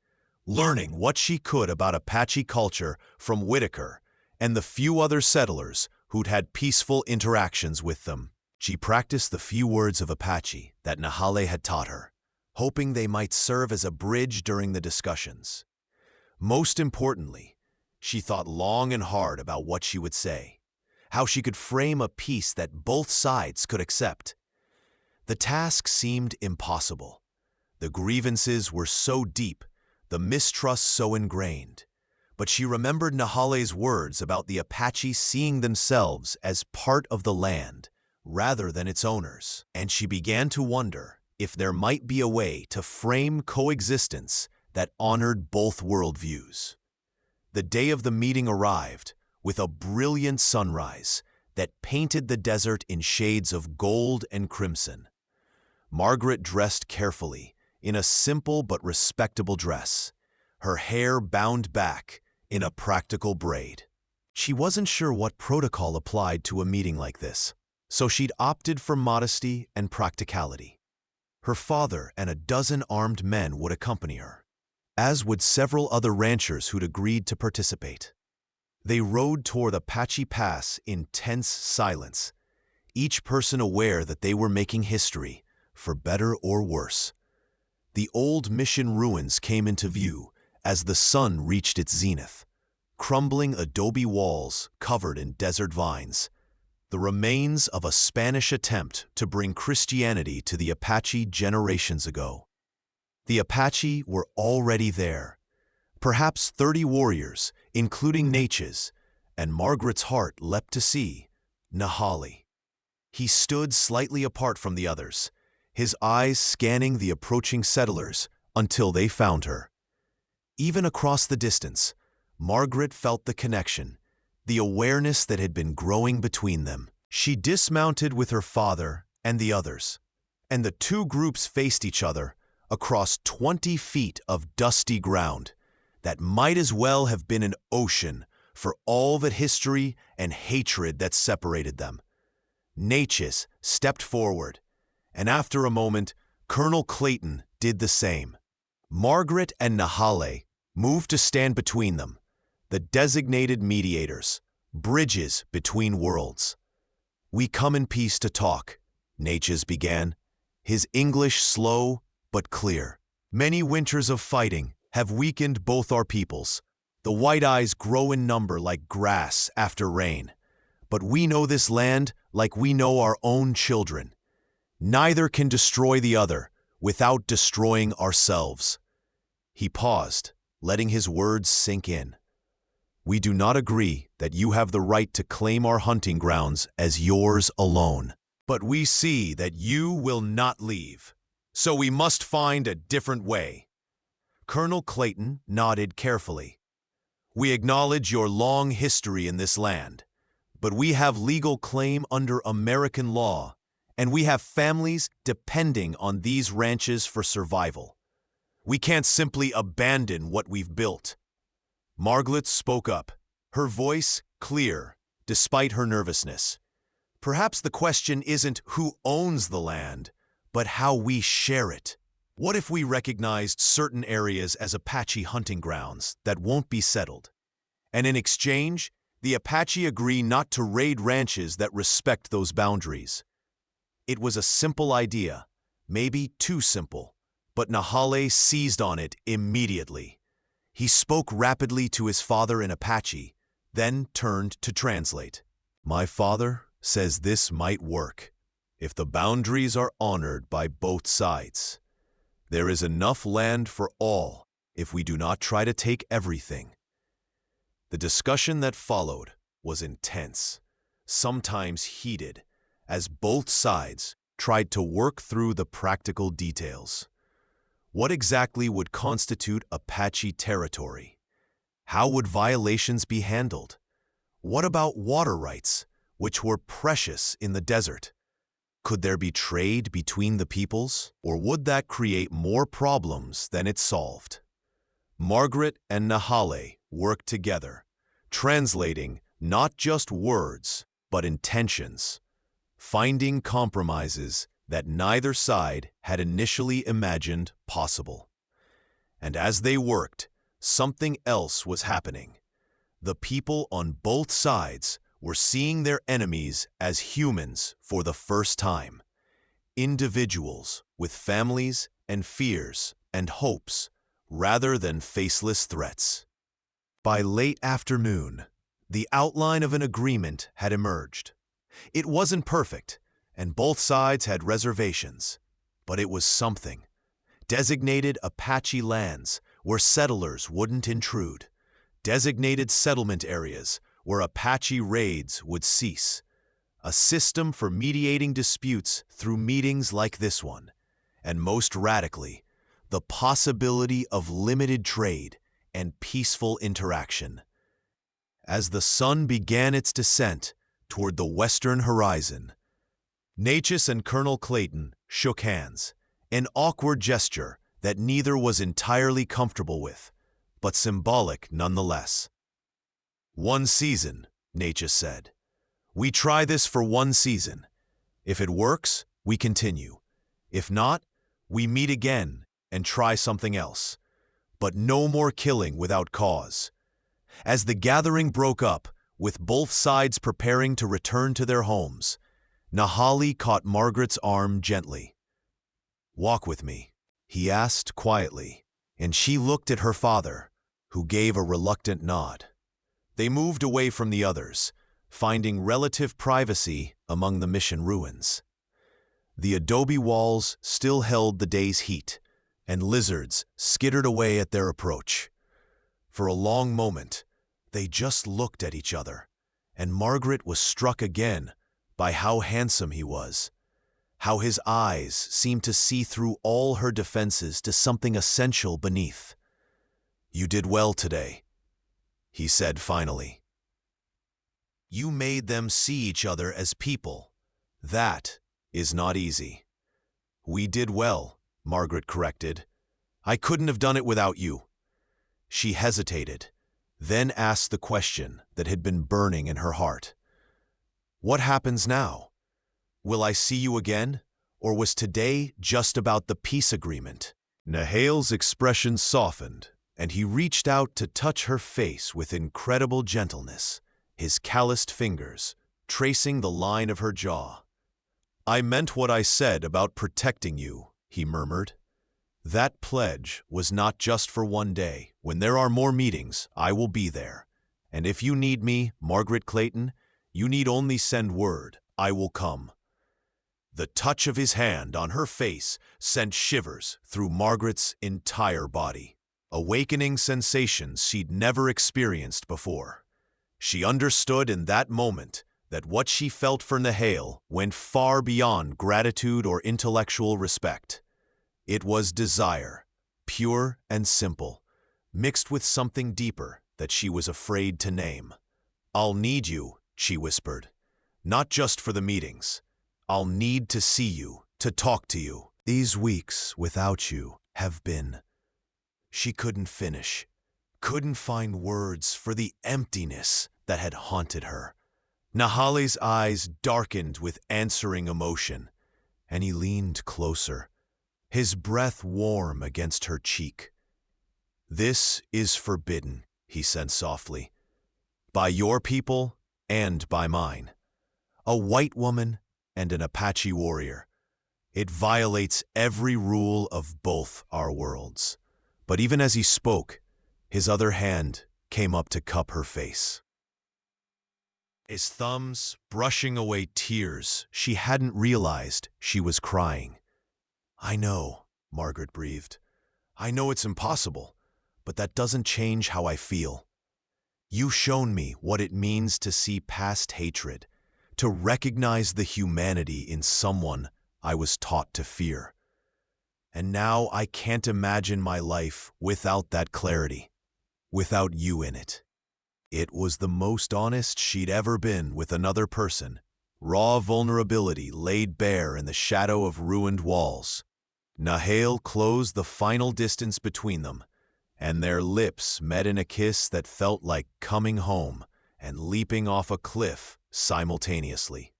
learning what she could about Apache culture from Whitaker and the few other settlers who'd had peaceful interactions with them. She practiced the few words of Apache that Nahale had taught her, hoping they might serve as a bridge during the discussions. Most importantly, she thought long and hard about what she would say, how she could frame a peace that both sides could accept. The task seemed impossible. The grievances were so deep, the mistrust so ingrained. But she remembered Nahale's words about the Apache seeing themselves as part of the land rather than its owners, and she began to wonder if there might be a way to frame coexistence that honored both worldviews. The day of the meeting arrived with a brilliant sunrise that painted the desert in shades of gold and crimson. Margaret dressed carefully in a simple but respectable dress, her hair bound back in a practical braid. She wasn't sure what protocol applied to a meeting like this, so she'd opted for modesty and practicality. Her father and a dozen armed men would accompany her, as would several other ranchers who'd agreed to participate. They rode toward Apache Pass in tense silence, each person aware that they were making history, for better or worse. The old mission ruins came into view as the sun reached its zenith, crumbling adobe walls covered in desert vines, the remains of a Spanish attempt to bring Christianity to the Apache generations ago. The Apache were already there, perhaps 30 warriors, including Natchez, and Margaret's heart leapt to see Nahale. He stood slightly apart from the others, his eyes scanning the approaching settlers until they found her. Even across the distance, Margaret felt the connection, the awareness that had been growing between them. She dismounted with her father and the others, and the two groups faced each other across 20 feet of dusty ground that might as well have been an ocean for all the history and hatred that separated them. Natchez stepped forward, and after a moment, Colonel Clayton did the same. Margaret and Nahale moved to stand between them, the designated mediators, bridges between worlds. "We come in peace to talk," Natchez began, his English slow but clear. "Many winters of fighting have weakened both our peoples. The white eyes grow in number like grass after rain. But we know this land like we know our own children. Neither can destroy the other without destroying ourselves." He paused, letting his words sink in. "We do not agree that you have the right to claim our hunting grounds as yours alone. But we see that you will not leave, so we must find a different way." Colonel Clayton nodded carefully. "We acknowledge your long history in this land, but we have legal claim under American law, and we have families depending on these ranches for survival. We can't simply abandon what we've built." Margaret spoke up, her voice clear despite her nervousness. "Perhaps the question isn't who owns the land, but how we share it. What if we recognized certain areas as Apache hunting grounds that won't be settled? And in exchange, the Apache agree not to raid ranches that respect those boundaries. It was a simple idea, maybe too simple, but Nahale seized on it immediately. He spoke rapidly to his father in Apache, then turned to translate. My father says this might work if the boundaries are honored by both sides. There is enough land for all if we do not try to take everything. The discussion that followed was intense, sometimes heated, as both sides tried to work through the practical details. What exactly would constitute Apache territory? How would violations be handled? What about water rights, which were precious in the desert? Could there be trade between the peoples, or would that create more problems than it solved? Margaret and Nahale worked together, translating not just words, but intentions, finding compromises that neither side had initially imagined possible. And as they worked, something else was happening. The people on both sides were seeing their enemies as humans for the first time, individuals with families and fears and hopes, rather than faceless threats. By late afternoon, the outline of an agreement had emerged. It wasn't perfect, and both sides had reservations, but it was something. Designated Apache lands where settlers wouldn't intrude. Designated settlement areas where Apache raids would cease. A system for mediating disputes through meetings like this one. And most radically, the possibility of limited trade and peaceful interaction. As the sun began its descent toward the western horizon, Natchez and Colonel Clayton shook hands, an awkward gesture that neither was entirely comfortable with, but symbolic nonetheless. One season, Natchez said. We try this for one season. If it works, we continue. If not, we meet again and try something else. But no more killing without cause. As the gathering broke up, with both sides preparing to return to their homes, Nahale caught Margaret's arm gently. Walk with me, he asked quietly, and she looked at her father, who gave a reluctant nod. They moved away from the others, finding relative privacy among the mission ruins. The adobe walls still held the day's heat, and lizards skittered away at their approach. For a long moment, they just looked at each other, and Margaret was struck again by how handsome he was, how his eyes seemed to see through all her defenses to something essential beneath. You did well today, he said finally. You made them see each other as people. That is not easy. We did well, Margaret corrected. I couldn't have done it without you. She hesitated, then asked the question that had been burning in her heart. What happens now? Will I see you again, or was today just about the peace agreement? Nahale's expression softened, and he reached out to touch her face with incredible gentleness, his calloused fingers tracing the line of her jaw. I meant what I said about protecting you, he murmured. That pledge was not just for one day. When there are more meetings, I will be there. And if you need me, Margaret Clayton, you need only send word. I will come. The touch of his hand on her face sent shivers through Margaret's entire body, awakening sensations she'd never experienced before. She understood in that moment that what she felt for Nahale went far beyond gratitude or intellectual respect. It was desire, pure and simple, mixed with something deeper that she was afraid to name. I'll need you, she whispered, not just for the meetings. I'll need to see you, to talk to you. These weeks without you have been... She couldn't finish, couldn't find words for the emptiness that had haunted her. Nahale's eyes darkened with answering emotion, and he leaned closer, his breath warm against her cheek. "This is forbidden," he said softly, "by your people and by mine. A white woman and an Apache warrior. It violates every rule of both our worlds." But even as he spoke, his other hand came up to cup her face. His thumbs brushing away tears she hadn't realized she was crying. "I know," Margaret breathed. "I know it's impossible, but that doesn't change how I feel. You've shown me what it means to see past hatred, to recognize the humanity in someone I was taught to fear. And now I can't imagine my life without that clarity, without you in it." It was the most honest she'd ever been with another person, raw vulnerability laid bare in the shadow of ruined walls. Nahale closed the final distance between them, and their lips met in a kiss that felt like coming home and leaping off a cliff simultaneously.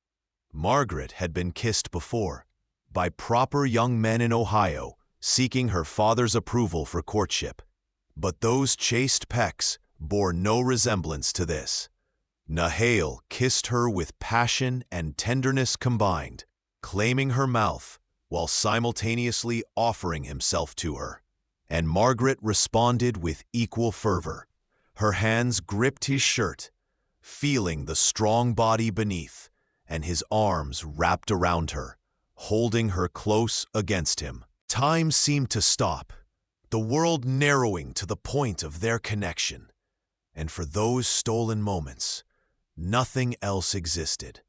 Margaret had been kissed before, by proper young men in Ohio seeking her father's approval for courtship. But those chaste pecks bore no resemblance to this. Nahale kissed her with passion and tenderness combined, claiming her mouth while simultaneously offering himself to her. And Margaret responded with equal fervor. Her hands gripped his shirt, feeling the strong body beneath, and his arms wrapped around her, holding her close against him. Time seemed to stop, the world narrowing to the point of their connection. And for those stolen moments, nothing else existed.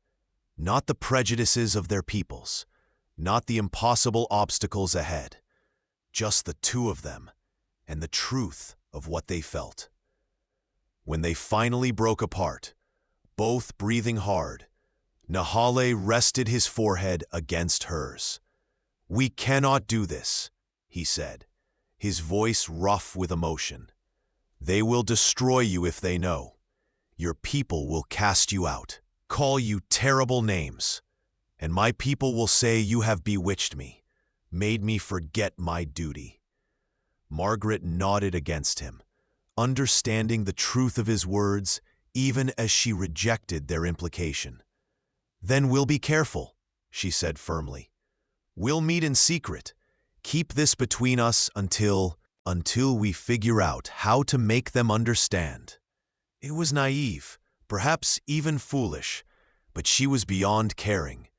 Not the prejudices of their peoples, not the impossible obstacles ahead. Just the two of them, and the truth of what they felt. When they finally broke apart, both breathing hard, Nahale rested his forehead against hers. "We cannot do this," he said, his voice rough with emotion. "They will destroy you if they know. Your people will cast you out, call you terrible names, and my people will say you have bewitched me, made me forget my duty." Margaret nodded against him, understanding the truth of his words even as she rejected their implication. "Then we'll be careful," she said firmly. "We'll meet in secret. Keep this between us until we figure out how to make them understand." It was naive, perhaps even foolish, but she was beyond caring.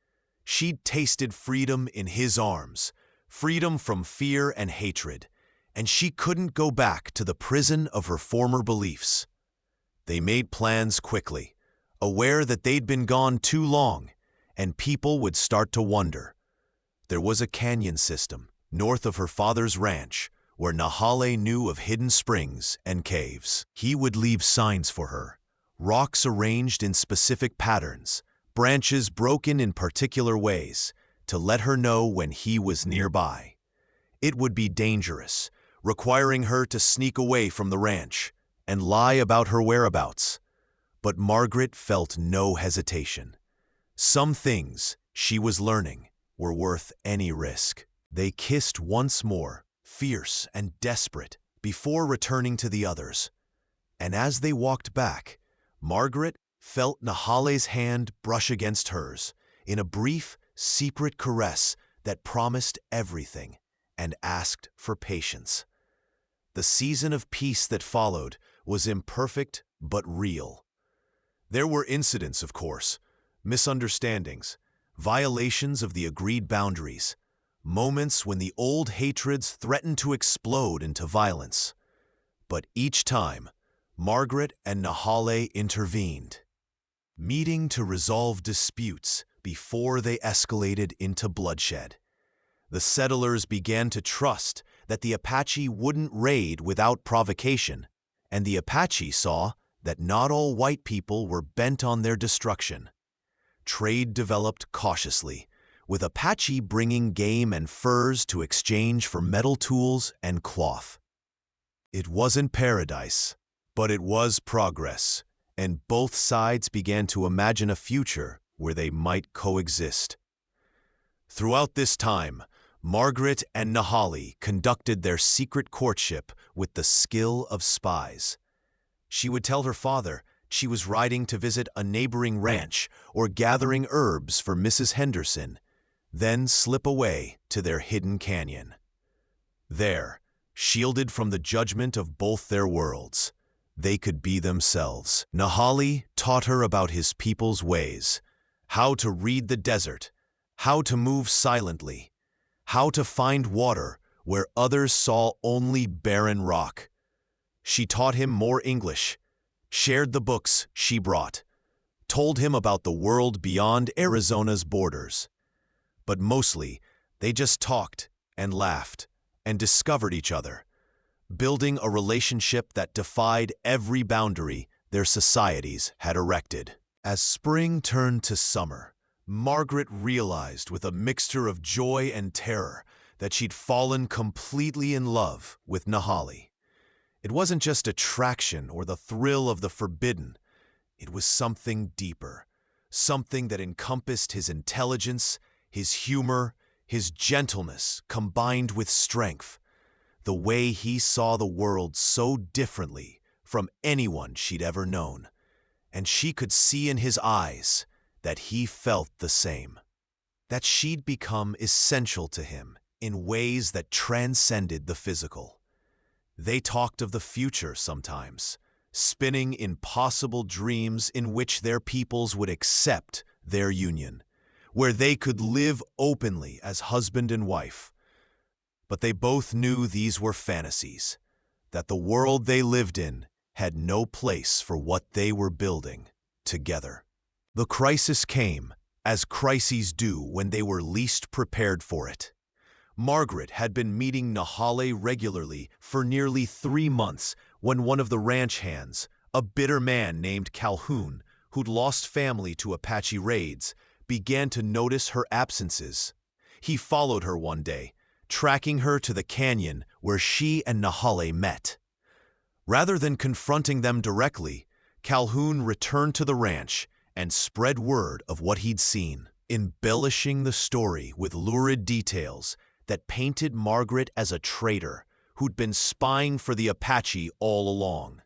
She'd tasted freedom in his arms, freedom from fear and hatred, and she couldn't go back to the prison of her former beliefs. They made plans quickly, aware that they'd been gone too long, and people would start to wonder. There was a canyon system north of her father's ranch, where Nahale knew of hidden springs and caves. He would leave signs for her, rocks arranged in specific patterns, branches broken in particular ways, to let her know when he was nearby. It would be dangerous, requiring her to sneak away from the ranch and lie about her whereabouts. But Margaret felt no hesitation. Some things, she was learning, were worth any risk. They kissed once more, fierce and desperate, before returning to the others. And as they walked back, Margaret felt Nahale's hand brush against hers in a brief, secret caress that promised everything and asked for patience. The season of peace that followed was imperfect but real. There were incidents, of course, misunderstandings, violations of the agreed boundaries, moments when the old hatreds threatened to explode into violence. But each time, Margaret and Nahale intervened, meeting to resolve disputes before they escalated into bloodshed. The settlers began to trust that the Apache wouldn't raid without provocation, and the Apache saw that not all white people were bent on their destruction. Trade developed cautiously, with Apache bringing game and furs to exchange for metal tools and cloth. It wasn't paradise, but it was progress, and both sides began to imagine a future where they might coexist. Throughout this time, Margaret and Nahali conducted their secret courtship with the skill of spies. She would tell her father she was riding to visit a neighboring ranch or gathering herbs for Mrs. Henderson, then slip away to their hidden canyon. There, shielded from the judgment of both their worlds, they could be themselves. Nahali taught her about his people's ways, how to read the desert, how to move silently, how to find water where others saw only barren rock. She taught him more English, shared the books she brought, told him about the world beyond Arizona's borders. But mostly, they just talked and laughed and discovered each other, building a relationship that defied every boundary their societies had erected. As spring turned to summer, Margaret realized with a mixture of joy and terror that she'd fallen completely in love with Nahali. It wasn't just attraction or the thrill of the forbidden. It was something deeper, something that encompassed his intelligence, his humor, his gentleness combined with strength, the way he saw the world so differently from anyone she'd ever known. And she could see in his eyes that he felt the same, that she'd become essential to him in ways that transcended the physical. They talked of the future sometimes, spinning impossible dreams in which their peoples would accept their union, where they could live openly as husband and wife. But they both knew these were fantasies, that the world they lived in had no place for what they were building together. The crisis came, as crises do when they were least prepared for it. Margaret had been meeting Nahali regularly for nearly 3 months when one of the ranch hands, a bitter man named Calhoun, who'd lost family to Apache raids, began to notice her absences. He followed her one day, tracking her to the canyon where she and Nahali met. Rather than confronting them directly, Calhoun returned to the ranch and spread word of what he'd seen, embellishing the story with lurid details that painted Margaret as a traitor who'd been spying for the Apache all along.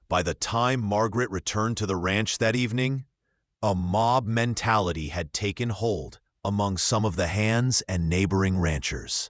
By the time Margaret returned to the ranch that evening, a mob mentality had taken hold among some of the hands and neighboring ranchers.